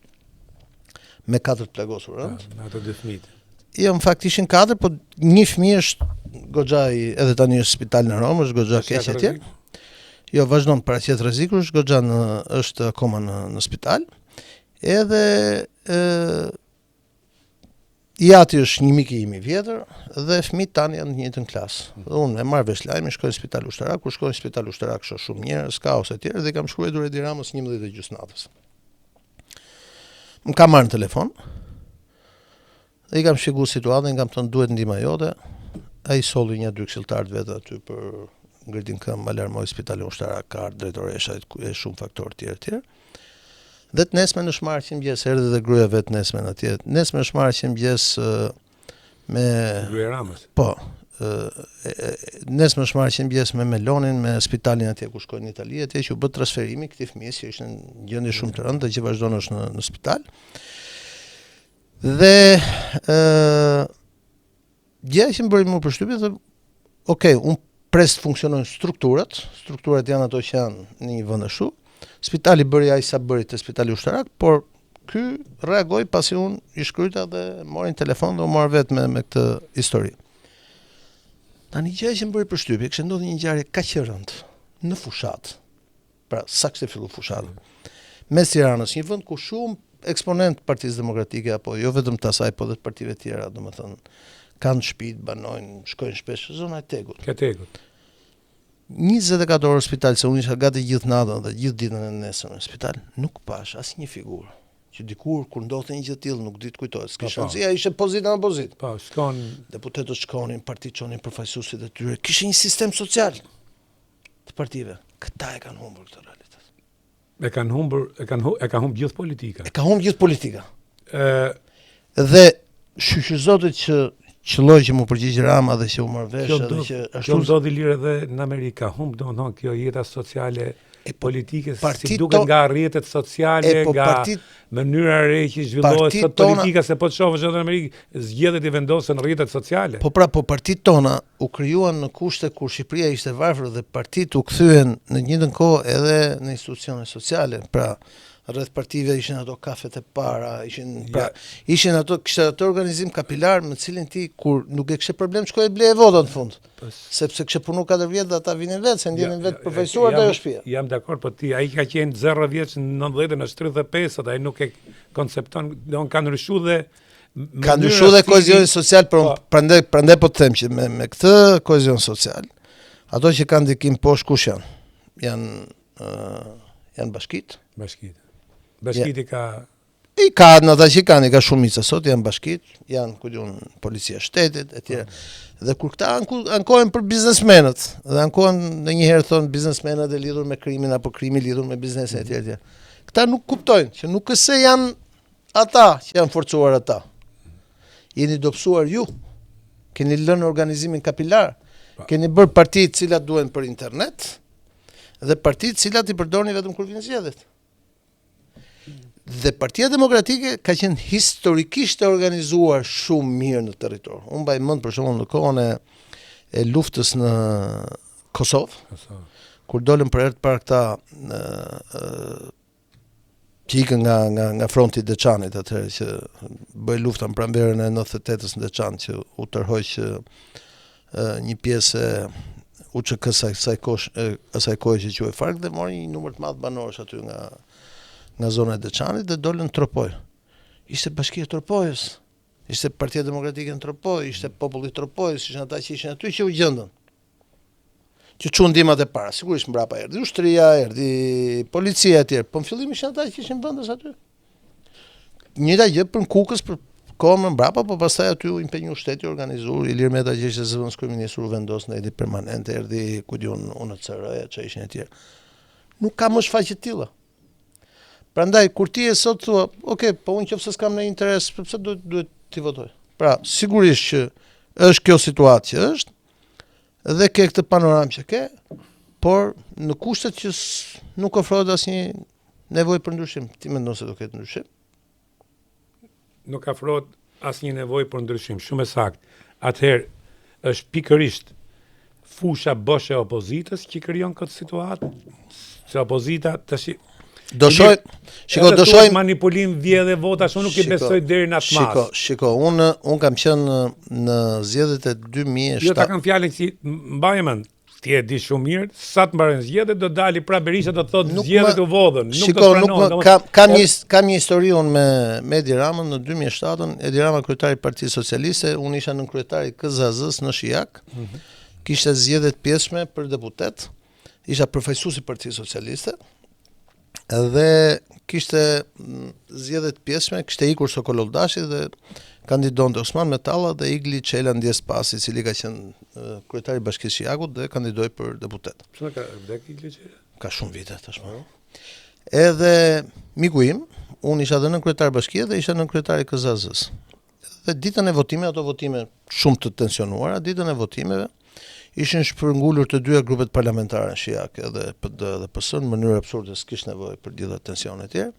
me 4 plagosur rënd. Me ato 2 fëmijë. Jo, në fakt ishin 4, po një fëmijë është goxha edhe tani është spital në Romë, është goxha keq atje. Jo, vazhdon paraqet rreziku, është goxha është akoma në spital. Edhe Jati është një mik i im i vjetër dhe fëmijët tani janë në të njëjtën klasë. Dhe unë e marr vesh lajmin, shkoj në spital ushtarak, kur shkoj në spital ushtarak shoh shumë njerëz, kaos e tjerë dhe kam shkruar Edi Ramës 11:30 natës. Më ka marrë në telefon dhe i kam shpjeguar situatën, i kam thënë duhet ndihma jote. Ai solli një 2 këshilltar vetë aty për ngritin këmbë, alarmoi spitalin ushtarak, ka ardhur drejtoresha e shumë faktorë tjerë tjerë. Dhe të nesme në shmarqin mëngjes erdhi dhe gruaja vet nesme atje. Nesme në shmarqin mëngjes me Gruaja Ramës. Po. Nesme në shmarqin mëngjes me Melonin, me spitalin atje ku shkojnë në Itali, atje që u bë transferimi këtij fëmijës që ishte në gjendje shumë të rëndë, që vazhdon është në spital. Dhe gjëja që më bëri më përshtypje se okay, unë pres të funksionojnë strukturat janë ato që janë në një vend ashtu. Spitali bëri ai sa bëri te spitali ushtarak, por ky reagoi pasi unë i shkruajta dhe morin telefon dhe u mor vetë me këtë histori. Tani gjëja që më bëri përshtypje, kishte ndodhur një ngjarje kaq e rëndë në fushat. Pra, sa kishte filluar fushata. Mes Tiranës, një vend ku shumë eksponent Partisë Demokratike apo jo vetëm të asaj, po edhe të partive tjera, domethënë kanë shtëpi, banojnë, shkojnë shpesh në zona e Tegut. Ka Tegut. 24 orë spital, se unë isha gati gjithë natën dhe gjithë ditën e nesër në spital, nuk pash asnjë figurë. Që dikur kur ndodhte një gjë tillë nuk di të kujtohet. S'kisha si ai ishte pozita në pozit. Po, shkon deputetët shkonin, partitë çonin përfaqësuesit e tyre. Kishte një sistem social të partive. Këta e kanë humbur këtë realitet. E kanë humbur gjithë politika. E ka humbur gjithë politika. Dhe shqyrëzotet që qëlloj që mu përgjigj Rama dhe që u marr vesh edhe që ashtu kjo ndodhi lirë edhe në Amerikë, humb domethënë kjo jeta sociale politike si duket nga rrjetet sociale, nga mënyra e re që zhvillohet sot politika, se po të shohësh edhe në Amerikë zgjedhjet i vendosen rrjetet sociale. Po pra, po partitë tona u krijuan në kushte kur Shqipëria ishte varfër dhe partitë u kthyen në të njëjtën kohë edhe në institucione sociale. Pra, rreth partive ishin ato kafet e para, ishin ato, kishte ato organizim kapilar me cilin ti kur nuk e kishe problem shkoj e ble e vota në fund. Sepse kishe punu 4 vjet dhe ata vinin vetë, se ndjenin vetë përfaqësuar dhe ajo shtëpia. Jam dakord, po ti ai ka qenë 0 vjeç në 90-ën, në 35, ai nuk e koncepton, don ka ndryshuar dhe ka ndryshuar dhe kohezioni social, prandaj po të them që me këtë kohezion social, ato që kanë ndikim poshtë kush janë? Janë bashkitë. Bashkiti ka... I ka në ata që kanë, i ka shumica sot, janë bashkitë, janë ku diun policia shtetit, etj. Dhe kur këta ankohen për biznesmenët, dhe ankohen ndonjëherë thonë biznesmenët e lidhur me krimin apo krimi lidhur me biznesin etj. Këta nuk kuptojnë që nuk se janë ata që janë forcuar ata. Jeni dobësuar ju. Keni lënë organizimin kapilar. Keni bërë parti të cilat duhen për internet dhe parti të cilat i përdorni vetëm kur vinë zgjedhjet. Dhe Partia Demokratike ka qenë historikisht e organizuar shumë mirë në territor. Unë mbaj mend për shembull në kohën e luftës në Kosovë, kur dolën për herë të parë këta që ikën nga fronti i Deçanit atëherë që bëi lufta në pranverën e 98-s në Deçan që u tërhoq një pjesë e UÇK-s asaj kohe që quhej FARC dhe mori një numër të madh banorësh aty nga zona e Deçanit dhe dolën në Tropoj. Ishte Bashkia e Tropojës, ishte Partia Demokratike në Tropoj, ishte populli i Tropojës, ishin ata që ishin aty që u gjendën. Që çuan ndihmat e para, sigurisht mbrapa erdhi ushtria, erdhi policia etj, po në fillim ishin ata që ishin vendas aty. Njëta gjë për Kukës për kohën më mbrapa, po pastaj aty u impenju shteti organizuar, Ilir Meta që ishte zëvendës kryeministër u vendos në edit permanente, erdhi ku diun UNHCR-ja që ishin etj. Nuk ka më shfaqje të tilla. Prandaj kur ti e sot thua, okay, po unë nëse s'kam në interes, pse duhet ti votoj? Pra, sigurisht që është kjo situatë që është, dhe ke këtë panoramë që ke, por në kushtet që nuk ofrohet asnjë nevojë për ndryshim. Ti mendon se do ketë ndryshim? Nuk ofrohet asnjë nevojë për ndryshim, shumë e saktë. Atëherë është pikërisht fusha bosh e opozitës që krijon këtë situatë. Se opozita tash do shoj manipulim vjedhje votash, unë nuk i besoj deri në atë mas. Shiko, unë kam qenë në zgjedhjet e 2007. Jo ta kam fjalën që mbaje mend. Ti e di shumë mirë, sa të mbarojnë zgjedhjet do dali pra Berisha do thotë zgjedhjet u vodhën, nuk do pranohen. Kam një histori unë me Edi Ramën në 2007-ën, Edi Rama kryetari i Partisë Socialiste, unë isha nën kryetari i KZAZ-s në Shijak. Kishte zgjedhje të pjesme për deputet. Isha përfaqësues i Partisë Socialiste. Dhe kishte zgjedhje të pjesme, kishte ikur Sokol Oldashi dhe kandidonte Osman Metalla dhe Igli Çela Ndjespasi, i cili ka qenë kryetari i Bashkisë Shijakut dhe kandidoi për deputet. Pse ka vdek Igli Çela? Ka shumë vite tashmë. Edhe miku im, unë isha dhe nën kryetar bashkie dhe isha nën kryetari i KZAZ-s. Dhe ditën e votimeve, ato votime shumë të tensionuara, ditën e votimeve ishin shpërngulur të dyja grupet parlamentare në Shijak, edhe PD dhe PS, në mënyrë absurde, s'kish nevojë për gjitha tensione të tjera.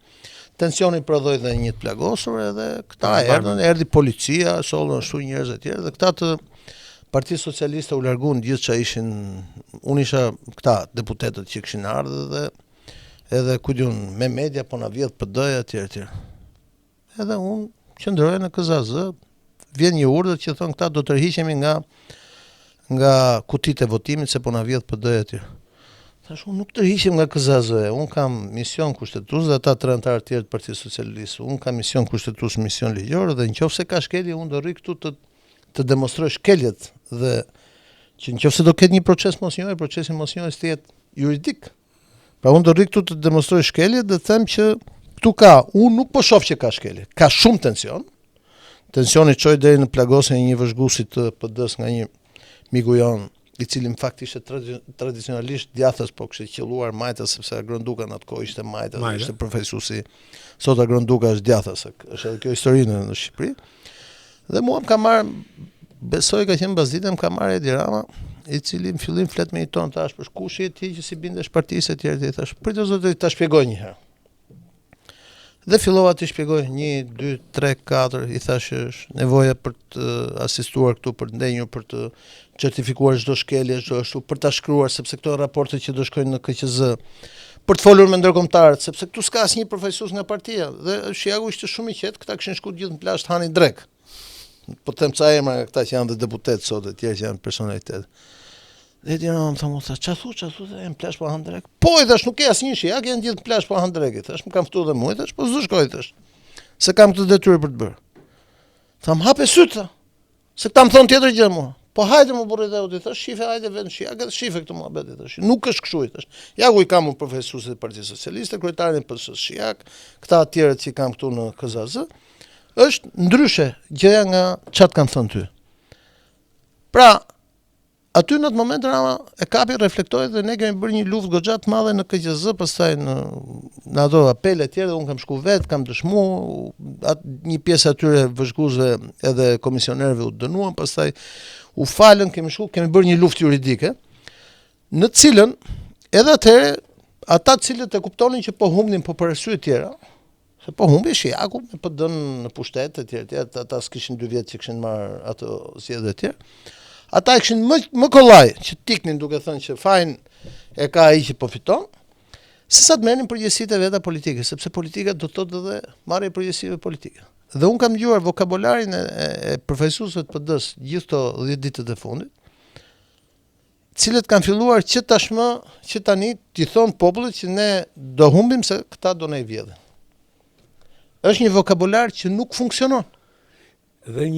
Tensioni prodhoi dhe një të plagosur, edhe këta erdhi policia, sollën ashtu njerëz e tjerë, dhe këta të Partisë Socialiste u larguan gjithë çka ishin, unë isha këta deputetët që kishin ardhur dhe edhe ku diun me media po na vjedh PD-ja etj. Edhe unë qëndroja në KZAZ, vjen një urdhër që thon këta do tërhiqemi nga kutitë e votimit se po na vjedh PD-ja etj. Thash unë nuk tërhiqem nga KZAZ, unë kam mision kushtetues dhe ata tre anëtarë të tjerë të Partisë Socialiste. Unë kam mision kushtetues, mision ligjor dhe nëse ka shkelje unë do rri këtu të demonstroj shkeljet dhe që nëse do ketë një proces mosnjohje, procesi mosnjohjes të jetë juridik. Pra unë do rri këtu të demonstroj shkeljet dhe them që këtu unë nuk po shoh që ka shkelje. Ka shumë tension. Tensioni çoi deri në plagosjen e një vëzhguesi të PD-s nga një miku jon, i cili në fakt ishte tradicionalisht djathtas, po kishte qelluar majtas sepse Agronduka në atë kohë ishte majtas, ishte profesuesi. Sot Agronduka është djathtas, është edhe kjo histori në Shqipëri. Dhe mua më ka marrë, besoj ka qenë bazditë, më ka marrë Edi Rama, i cili në fillim flet me një ton, thash për kush je ti që si bindesh partisë etj. Thash, pritet zotë ta shpjegoj një herë. Dhe fillova të shpjegoj 1, 2, 3, 4, i thash është nevoja për të asistuar këtu, për të ndenjur, për të certifikuar çdo shkelje, çdo ashtu, për ta shkruar sepse këto raporte që do shkojnë në KQZ për të folur me ndërkombëtarët, sepse këtu s'ka asnjë përfaqësues nga partia dhe Shiaku ishte shumë i qetë, këta kishin shkuar gjithë në plazh të hanin drek. Po të them ca emra nga këta që janë dhe deputet sot, e tjerë që janë personalitet. Dhe ti më thonë, ç'a thu, në plazh po han drek. Po i thash, nuk ke asnjë Shiak, janë gjithë në plazh po han drek. Thash, më kam ftuar dhe mua, thash, po s'do shkoj thash. Se kam këtë detyrë për të bërë. Tham, hape syt, se këta më thonë tjetër gjë mua. Po hajde më burrë dhe u di thash, shife hajde vend Shiak, edhe shife këtë muhabet thash. Nuk është kështu thash. Ja ku i kam unë profesuesit e Partisë Socialiste, kryetarin e PS-së Shiak, këta të tjerët që kam këtu në KZZ, është ndryshe gjëja nga çat kanë thënë ty. Pra, aty në atë moment Rama e kapi, reflektoi dhe ne kemi bërë një luftë goxha të madhe në KQZ, pastaj në ato apele të tjera, dhe unë kam shku vet, kam dëshmu, një pjesë atyre vëzhguesve edhe komisionerëve u dënuan, pastaj u falën, kemi bërë një luftë juridike, në të cilën edhe atëherë ata të cilët e kuptonin që po humbnin po për arsye të tjera, se po humbi Shiaku me PD-n në pushtet e tjerë, ata s'kishin 2 vjet që kishin marrë ato zgjedhje të tjera. Ata kishin më kollaj që tiknin duke thënë që fajin e ka ai që po fiton, se sa të merrnin përgjegjësitë e veta politike, sepse politika do të thotë edhe marrje përgjegjësive politike. Dhe unë kam dëgjuar vokabularin e përfaqësuesve të PD-s gjithë këto 10 ditët e fundit, cilët kanë filluar që tani t'i thonë popullit që ne do humbim se këta do na i vjedhin. Është një vokabular që nuk funksionon. Dhe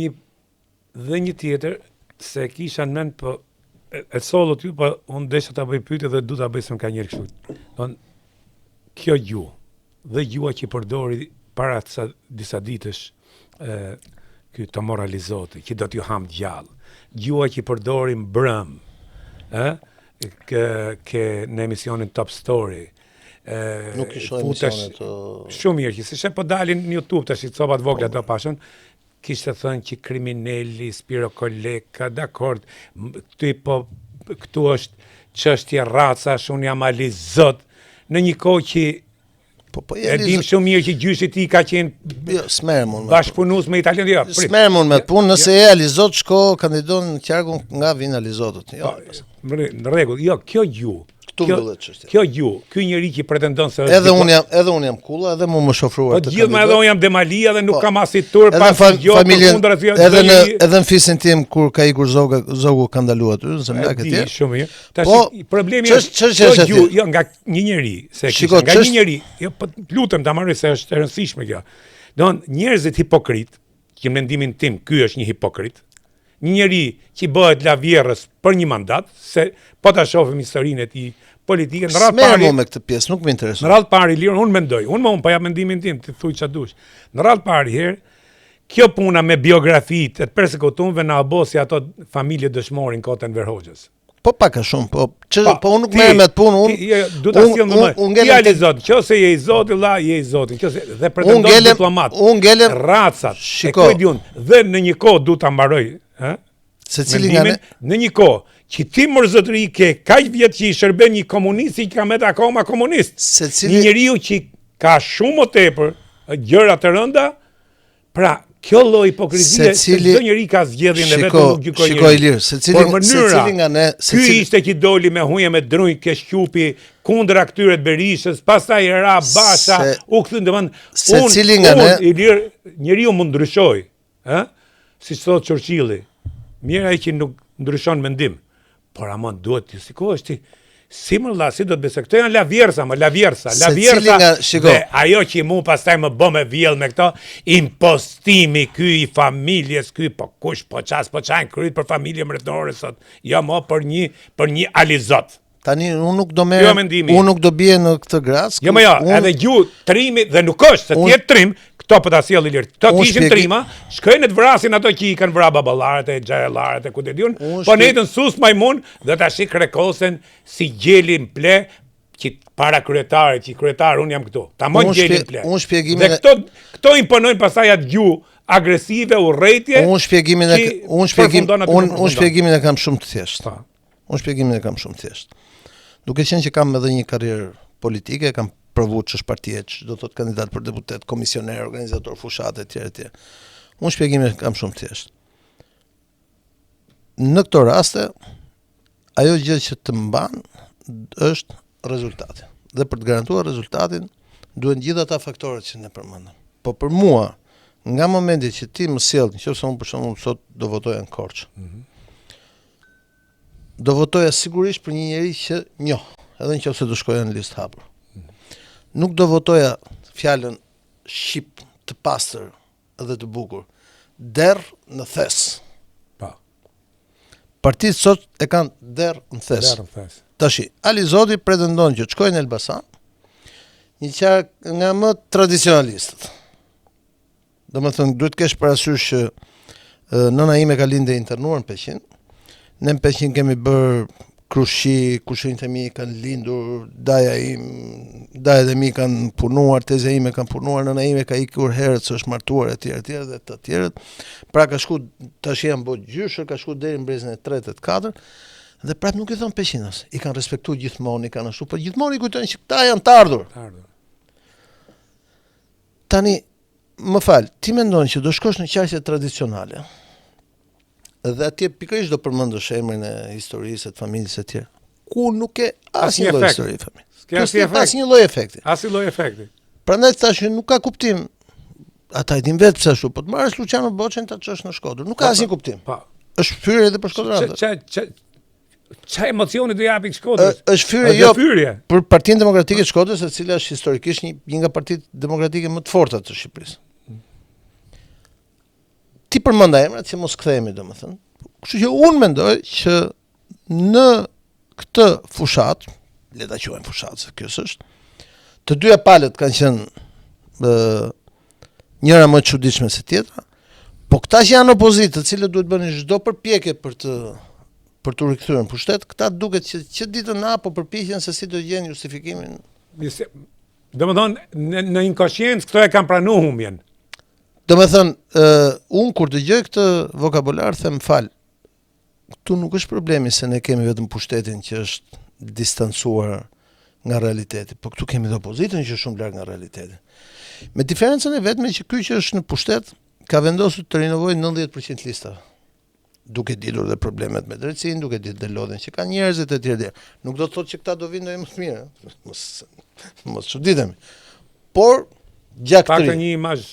një tjetër, se kisha në mend, po e sollot ju, po unë desha ta bëj pyetje dhe du ta bëj se më ka njerë kështu. Don kjo gjuhë dhe gjuha që përdori para disa ditësh ky të moralizoti, që do t'ju ham gjallë. Gjuha që përdori mbrëm, në emisionin Top Story. Nuk i shoh emisionet. Shumë mirë, që se po dalin në YouTube tash copat vogla do pashën. Kishte thënë që kriminali, Spiro Koleka, dakord, këtu është çështje racash, unë jam alizot, në një kohë që e dim shumë mirë që gjyshi ti ka qenë bashkëpunues me italianë. Jo, smerm unë me punë, nëse e alizot, shko kandidon në qarkun nga vinë alizotët. Jo, në rregull, jo, kjo gjuhë. Kjo gjuhë, ky njeri që pretendon se edhe unë jam kulla, edhe më shofruar të gjithë, edhe unë jam Demalia dhe nuk kam as i tur pas familjen, edhe në fisin tim kur ka ikur zogu ka ndaluar aty, në zemlak e tjerë. Shumë mirë. Tash problemi është kjo gjuhë, jo nga një njeri, se nga një njeri, jo lutem ta marrë se është e rëndësishme kjo. Don njerëzit hipokrit, që mendimin tim ky është një hipokrit. Një njeri që bëhet lavjerës për një mandat, se po ta shohim historinë e tij politike, në radhë parë me këtë pjesë nuk më intereson. Në radhë parë lirë, unë mendoj, unë po jap mendimin tim, ti thuj ç'a dush. Në radhë parë herë, kjo puna me biografitë e përsekutuarve na abosi ato familje dëshmorin kohën Enver Hoxhës. Po pak a shumë, po unë nuk merrem me atë punë, unë ngjelem i Zotit, nëse je i Zotit, vëlla, je i Zotit, nëse dhe pretendon diplomat. Unë ngjelem racat. Shikoj diun, dhe në një kohë du ta mbaroj, secili nga ne në një kohë që ti mërzotëri ke kaq vjet që i shërben një komunist që ka më akoma komunist. Një njeriu që ka shumë më tepër gjëra të rënda, pra kjo lloj hipokrizie, çdo njeri ka zgjedhjen e vet, nuk gjykoj. Shikoj lirë, secili nga ne, ky ishte që doli me huje me drunj ke shqupi kundër aktyrët Berishës, pastaj ra Basha, u kthy domthon secili nga ne, i lirë njeriu mund ndryshoj, si thot Churchilli. Mirë ai që nuk ndryshon mendim. Por amon duhet të sikohesh ti. Si më vëlla, si do të besoj? Këto janë lavjersa. Dhe ajo që mu pastaj më bë me vjell me këto, impostimi ky i familjes, ky po kush po ças po çajn kryt për familje mretnore sot. Jo më për një alizot. Tani unë nuk do merr, unë nuk do bie në këtë gras. Jo, edhe gjuhë trimi dhe nuk është se ti trim, këto po ta sjellin lirë. Këto kishin trima, shkojnë të vrasin ato që i kanë vrarë baballarët e xhahellarët e ku të diun, po netën sus majmun dhe tash i krekosen si gjelin ple që para kryetarit, që kryetar unë jam këtu. Ta mund gjelin ple. Unë shpjegimin dhe këto imponojnë pastaj atë gjuhë agresive, urrëtie. Unë shpjegimin e kam shumë të thjeshtë. Duke qenë që kam edhe një karrierë politike, kam provu që është partia, që do të thotë kandidat për deputet, komisioner, organizator fushate, etj. Unë shpjegimin kam shumë thjesht. Në këto raste, ajo gjë që të mban është rezultati. dhe për të garantuar rezultatin duhen gjithë ata faktorët që ne përmendëm. Po për mua, nga momenti që ti më sjell, nëse unë për shembull sot do votoja në Korçë. Do votoja sigurisht për një njerëz që njoh, edhe nëse do shkoja në listë hapur. Nuk do votoja fjalën shqip të pastër dhe të bukur. Derr në thes. Po. Partitë sot e kanë derr në thes. Derr në thes. Tashi, Ali Zoti pretendon që të shkojë në Elbasan, një qark nga më tradicionalistët. Domethënë duhet të kesh parasysh që nëna ime ka lindë internuar në Peqin. Ne në Peqin kemi bërë krushi, kushinjtë e mi kanë lindur, daja dhe mi kanë punuar, teza ime kanë punuar, nëna ime ka ikur herët së është martuar e tjerë dhe të tjerët. Pra ka shku tash janë bërë gjyshër, ka shku deri në brezën e 3 e 4. Dhe prapë nuk i thon Peqinas, i kanë respektuar gjithmonë, i kanë ashtu, por gjithmonë i kujtojnë që këta janë të ardhur. Tani, më fal, ti mendon që do shkosh në qarqe tradicionale, dhe atje pikërisht do përmendësh emrin e historisë, të familjes e tjerë, ku nuk ke asnjë lloj histori familje. Asnjë lloj efekti. Asnjë lloj efekti. Prandaj thash që nuk ka kuptim. Ata e din vetë pse ashtu, po të marrësh Luciano Boçën ta çosh në Shkodër, nuk ka asnjë kuptim. Po. Është fyrje edhe për Shkodranët. Ç'a emocioni do japi Shkodrës? Është fyrje për Partinë Demokratike të Shkodrës, e cila është historikisht një nga partitë demokratike më të forta të Shqipërisë. Ti përmenda emrat që mos kthehemi domethënë. Kështu që unë mendoj që në këtë fushat, le ta quajmë fushat se kjo është, të dyja palët kanë qenë njëra më e çuditshme se tjetra, po këta që janë opozitë, të cilët duhet bënin çdo përpjekje për të rikthyer në pushtet, këta duket që ditën na apo përpiqen se si do gjejnë justifikimin. Domethënë në inkonsciencë këto e kanë pranuar humbjen. Domethënë, unë kur dëgjoj këtë vokabular them fal. Këtu nuk është problemi se ne kemi vetëm pushtetin që është distancuar nga realiteti, po këtu kemi dhe opozitën që është shumë larg nga realiteti. Me diferencën e vetme që ky që është në pushtet ka vendosur të rinovojë 90% listave. Duke ditur dhe problemet me drejtësinë, duke ditur dhe lodhen që ka njerëzit e tjerë. Nuk do të thotë që këta do vinë ndonjë më të mirë, mos çuditemi. Por gjaktëri. Pak një imazh.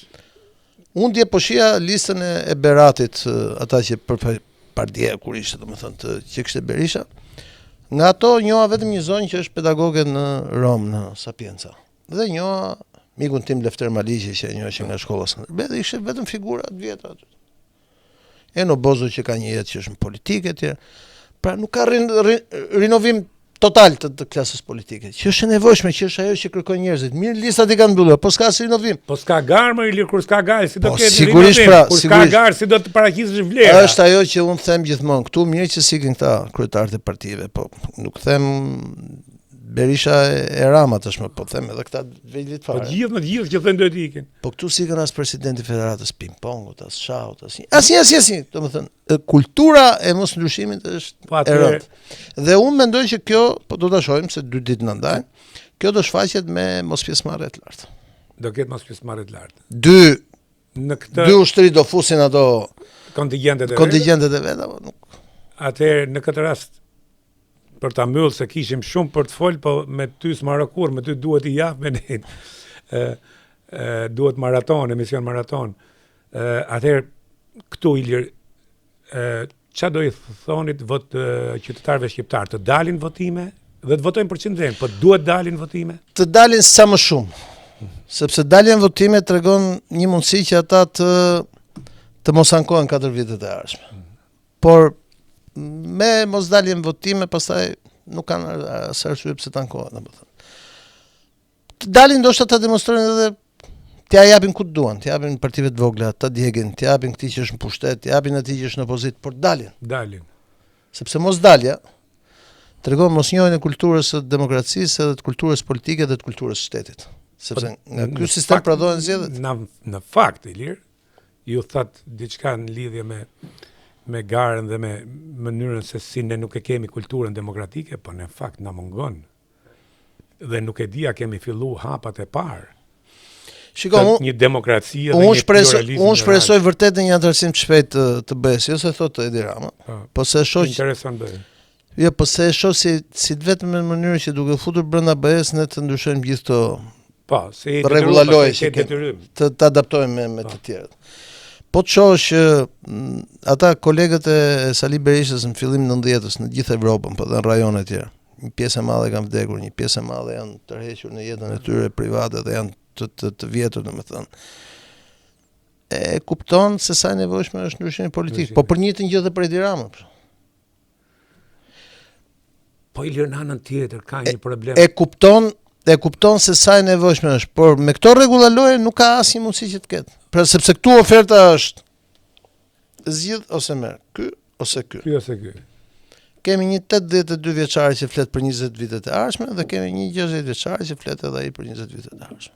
Unë dje po shija listën e Beratit, ata që për Pardje kur ishte, domethënë që kishte Berisha. Nga ato njoha vetëm një zonjë që është pedagoge në Rom, në Sapienza. Dhe njoha mikun tim Lefter Maliqi që e njoha që nga shkolla Skënderbeu, dhe ishte vetëm figura të vjetra aty. Eno Bozo që ka një jetë që është në politikë e tjerë. Pra nuk ka rinovim total të klasës politike, që është e nevojshme, që është ajo që kërkojnë njerëzit. Mirë, listat i kanë mbyllur, po s'ka si rinovim. Po s'ka garë Ilir, kur s'ka garë, si do po, ketë sigurisht rinovim, pra, kur s'ka sigurisht. garë, si do të paraqisësh vlera. Është ajo që unë them gjithmonë, këtu mirë që sikin këta kryetarët e partive, po nuk them Berisha e Rama tashmë, po them edhe këta velit fare. Po gjithë që thënë do të ikin. Po këtu sikën as presidenti i Federatës ping-pongut, as shaut, asnjë. Domethënë, kultura e mosndryshimit është e rëndë. Dhe unë mendoj që kjo, po do ta shohim se 2 ditë na ndajnë, kjo do shfaqet me mospjesmarrje të lartë. Do ketë mospjesmarrje të lartë. Në këtë 2 ushtri do fusin ato kontingjentet e veta, po nuk. Atëherë në këtë rast për ta mbyllë se kishim shumë për të folë, po me ty s'marrokur, me ty duhet i jap me ne. Duhet maraton, emision maraton. Atëherë këtu Ilir, ç'a do i thonit qytetarëve shqiptar, të dalin votime dhe të votojnë për qendrën, po duhet dalin votime? Të dalin sa më shumë. Sepse daljen votime tregon një mundësi që ata të mos ankohen 4 vitet e ardhshme. Por me mos daljen votime, pastaj nuk kanë as arsye pse të ankohen, domethënë. Të dalin ndoshta ta demonstrojnë edhe t'ja japin ku duan, t'ja japin partive të vogla, ta djegin, t'ja japin këtij që është në pushtet, t'ja japin atij që është në opozitë, por dalin. Sepse mos dalja tregon mosnjohjen e kulturës së demokracisë, edhe të kulturës politike dhe të kulturës së shtetit. Sepse nga ky sistem prodhohen zgjedhjet. Në fakt, Ilir, ju thatë diçka në lidhje me garën dhe me mënyrën se si ne nuk e kemi kulturën demokratike, po në fakt na mungon. Dhe nuk e dia kemi fillu hapat e parë. Shikoj, një demokraci dhe një pluralizëm. Unë shpresoj vërtet në një antarësim të shpejt të bëhes, jo se thotë Edi Rama, po se shoh. Interesant bëhet. Jo, po se e shoh si vetëm në mënyrë që duke futur brenda BE-s ne të ndryshojmë gjithë këto Po, si rregulla loje që detyrim. të adaptojmë me të tjerët. Po të shohësh që ata kolegët e Sali Berishës në fillim 90-s në gjithë Evropën, po dhe në rajone të tjera. Një pjesë e madhe kanë vdekur, një pjesë e madhe janë tërhequr në jetën e tyre private dhe janë të vjetur, domethënë. E kupton se sa e nevojshme është ndryshimi politik. Po për një të njëjtë dhe për Edi Ramën. Po Ilirnanën tjetër ka një problem. E kupton se sa e nevojshme është, por me këto rregulla loje nuk ka asnjë mundësi që të ketë. Pra sepse këtu oferta është zgjidh ose merr, ky ose ky. Ky ose ky. Kemi një 82 vjeçari që flet për 20 vitet e ardhshme dhe kemi një 60 vjeçari që flet edhe ai për 20 vitet e ardhshme.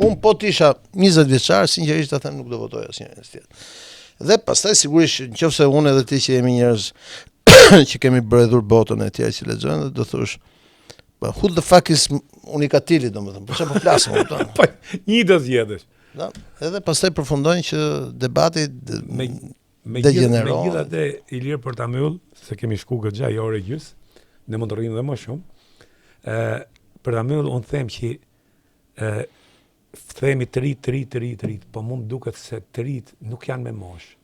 Unë po të isha 20 vjeçar, sinqerisht ta them nuk do votoj asnjërin tjetër. Dhe pastaj sigurisht nëse unë edhe ti që jemi njerëz që kemi bredhur botën e tjerë që lexojnë, do thosh who the fuck is Unikatili, domethënë, po çfarë po flasim këtu? Po një do zgjedhësh. Da, edhe pastaj përfundojnë që debati degeneron. Megjithatë Ilir për ta mbyll, se kemi shku goxha një orë gjys, ne mund të rrimë edhe më shumë. Për ta mbyll unë them që themi të rit, po mu më duket se të rit nuk janë me moshë.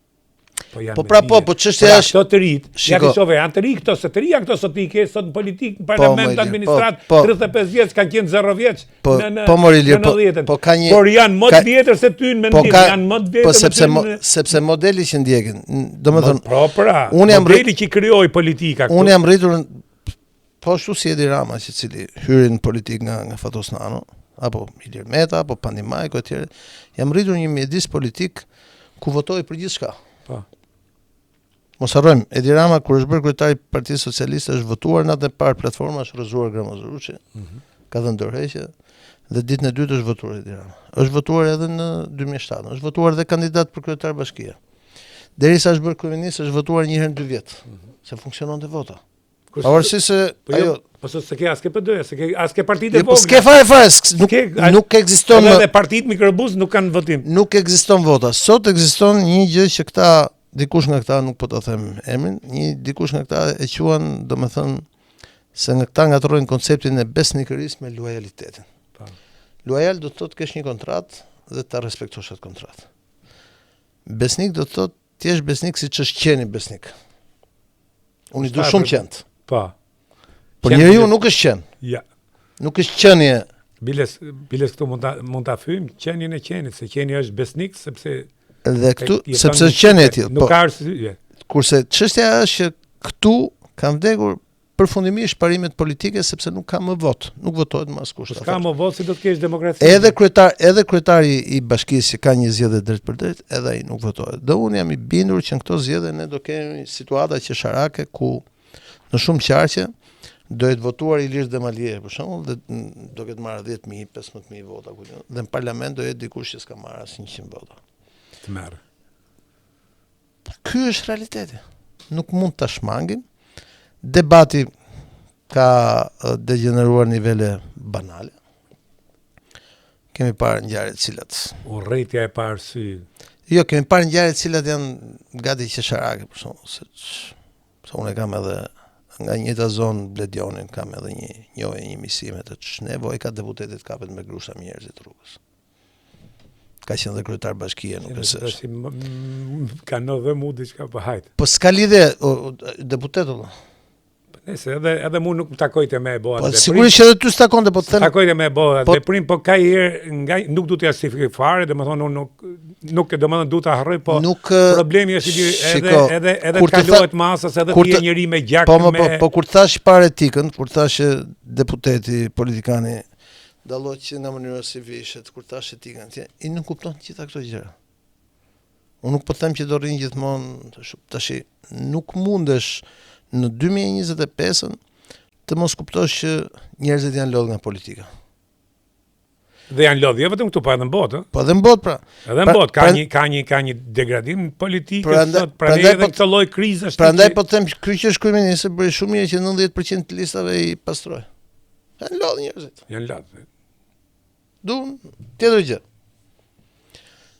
Po çështja është këto të rit, ja ti shove, janë të ri këto, se të ri janë këto sotike, sot në politikë, në parlament, administrat, 35 vjeç kanë qenë 0 vjeç në 90-ën. Por janë më të vjetër se ty në mendim, janë më të vjetër sepse modeli që ndjekin, domethënë, modeli që krijoi politika këtu. Unë jam rritur po ashtu si Edi Rama, i cili hyri në politikë nga Fatosnano, apo Ilir Meta, apo Pandimajko e tjerë, jam rritur një mjedis politik ku votoi për gjithçka. Po. Mos harrojmë, Edi Rama kur është bërë kryetari i Partisë Socialiste është votuar natën e parë platforma, është rrëzuar Gramazoruçi. Ka dhënë dorëheqje dhe ditën e dytë është votuar Edi Rama. Është votuar edhe në 2007, është votuar edhe kandidat për kryetar bashkie. Derisa është bërë kryeminist është votuar një herë në 2 vjet, se funksiononte vota. Pavarësisht se ajo po se ke aske PD, se ke aske partitë vogla. Po s'ke fare, nuk ekziston edhe partitë mikrobus nuk kanë votim. Nuk ekziston vota. Sot ekziston një gjë që këta dikush nga këta nuk po ta them emrin, dikush nga këta e quajnë, domethënë, se nga këta ngatrojnë konceptin e besnikërisë me lojalitetin. Loyal do të thotë kesh një kontratë dhe ta respektosh atë kontratë. Besnik do të thotë ti je besnik siç është qeni besnik. Unë i du shumë qend. Po. Por njeriu nuk është qen. Ja. Nuk është qenie. Biles këtu mund ta fyjmë qenien e qenit, se qeni është besnik sepse dhe këtu sepse është qenie e tillë. Nuk ka arsye. Kurse çështja është që këtu kanë vdekur përfundimisht parimet politike sepse nuk ka më vot, nuk votohet më askush. Ka më vot si do të kesh demokraci. Edhe kryetari i bashkisë që ka një zgjedhje drejt për drejt, edhe ai nuk votohet. Dhe unë jam i bindur që në këto zgjedhje ne do kemi situata qesharake ku në shumë qarqe do të votuar Ilir Demalje për shembull dhe do ketë marrë 10.000, 15.000 vota dhe në parlament do jetë dikush që s'ka marrë as 100 vota. Të merr. Ky është realiteti. Nuk mund ta shmangim. Debati ka degeneruar nivele banale. Kemi parë ngjarje të cilat urrëtia e parë sy. Jo, kemi parë ngjarje të cilat janë gati qesharake për shembull, se unë kam edhe nga njëta zonë Bledionin, kam edhe një misime të nevojë ka deputetit kapet me grusha njerëzit rrugës. Ka qenë dhe kryetar bashkie, nuk e s'është. Ka dhe mu diçka po hajt. Po s'ka lidhje deputet valla. Nëse edhe mu nuk takojte me bëha. Po sigurisht që edhe ty s'takonte, po të them. Takojte me bëha veprim, po ka herë nuk du të justifikoj fare, domethënë unë nuk domethënë du ta harroj, po problemi është edhe kalohet masas, edhe ti je njëri me gjak me. Po kur thash para etikën, kur thash deputeti politikani dallohet që nga mënyra si vishet, kur thash etikën, i nuk kupton gjitha këto gjëra. Unë nuk po them që do rrin gjithmonë tash, nuk mundesh në 2025-ën të mos kuptosh që njerëzit janë lodhur nga politika. Dhe janë lodhur jo vetëm këtu, po edhe në botë, Po edhe në botë pra. Edhe në botë ka një degradim politik sot, prandaj edhe këtë lloj krizash. Prandaj po them ky që është kryeminist bëri shumë mirë që 90% të listave i pastroi. Janë lodhur njerëzit. Janë lodhur. Tjetër gjë.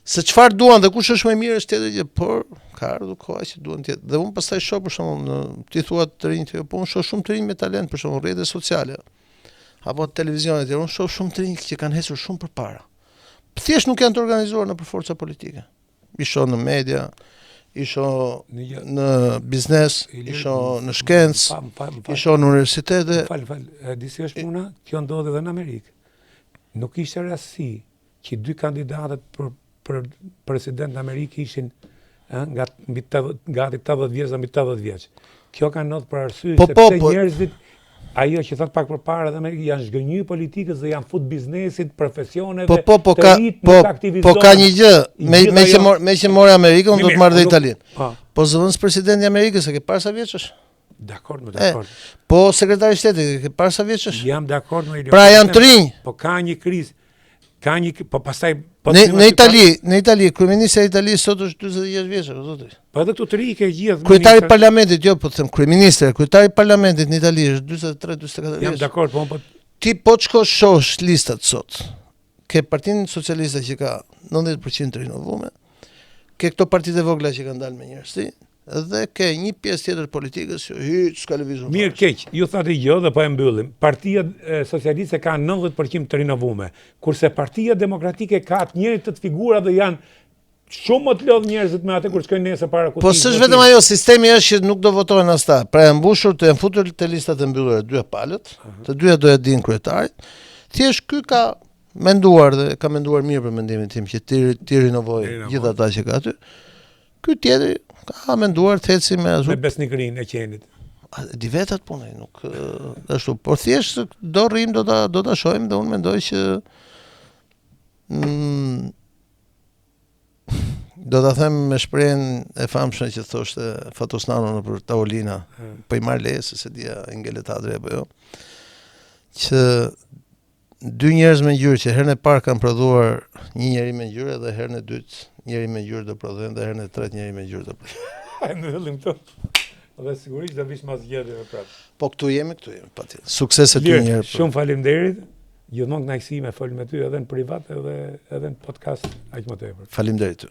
Se çfarë duan dhe kush është më i mirë është tjetër gjë, por ka ardhur koha që duan tjetër. Dhe unë pastaj shoh për shembull, ti thua të rinj, po unë shoh shumë të rinj me talent, për shembull rrjetet sociale apo televizionet, unë shoh shumë të rinj që kanë hecur shumë përpara. Thjesht nuk janë të organizuar në forca politike. I shoh në media, i shoh në biznes, i shoh në shkencë, i shoh në universitete. Disi është puna, kjo ndodhi edhe në Amerikë. Nuk ishte rastësi që dy kandidatët për president në Amerikë ishin gati 80 vjeç dhe mbi 80 vjeç. Kjo ka ndodhur për arsye sepse njerëzit ajo që thot pak përpara dhe Amerikë janë zhgënjy politikës dhe janë fut biznesit, profesioneve, po ka një gjë, me që morë Amerikën, do të marrë dhe Italinë. Po zëvendës presidenti i Amerikës, e ke parë sa vjeç është? Dakord, dakord. Po sekretari i shtetit, e ke parë sa vjeç është? Jam dakord me Pra janë të rinj. Po ka një krizë. Po pastaj në Itali, kryeministri i Italisë sot është 40 vjeç, o zotri. Po edhe këtu të rinj ke gjithë. Kryetari i parlamentit, jo, po them kryeministri, kryetari i parlamentit në Itali është 43-44 vjeç. Jam dakord, po ti po të shkosh shohësh listat sot. Ke Partinë Socialiste që ka 90% të rinovuar, ke këto partitë vogla që kanë dalë me njerëzti, dhe ke një pjesë tjetër politikës që hiç s'ka lëvizur. Mirë keq, ju thatë jo dhe po e mbyllim. Partia Socialiste ka 90% të rinovuar, kurse Partia Demokratike ka të njëjtë të figura dhe janë shumë më të lodh njerëzit me atë kur shkojnë nesër para kutisë. Po s'është vetëm ajo, sistemi është që nuk do votohen as ta. Pra janë mbushur, të janë futur të listat e mbyllura dyja palët, të dyja do ja dinë kryetarit. Thjesht ky ka menduar dhe ka menduar mirë për mendimin tim që ti rinovoj gjithë ata që ka aty. Ky tjetri ka menduar të eci me besnikërinë e qenit. Di vetat punoj, nuk ashtu, por thjesht do rrim, do ta shohim dhe unë mendoj që do ta them me shprehjen e famshme që thoshte Fatosnano nëpër tavolina, po i marr leje se dia ngelet adre apo jo, që dy njerëz me ngjyrë që herën e parë kanë prodhuar një njeri me ngjyrë dhe herën e dytë njeri me ngjyrë do prodhojnë dhe herën e tretë njeri me ngjyrë do prodhojnë. E mbyllim këtu. Dhe sigurisht do vish mas zgjedhjeve prapë. Po këtu jemi patjetër. Suksese ty një herë. Shumë faleminderit. Gjithmonë kënaqësi me fol me ty edhe në privat edhe në podcast aq më tepër. Faleminderit ty.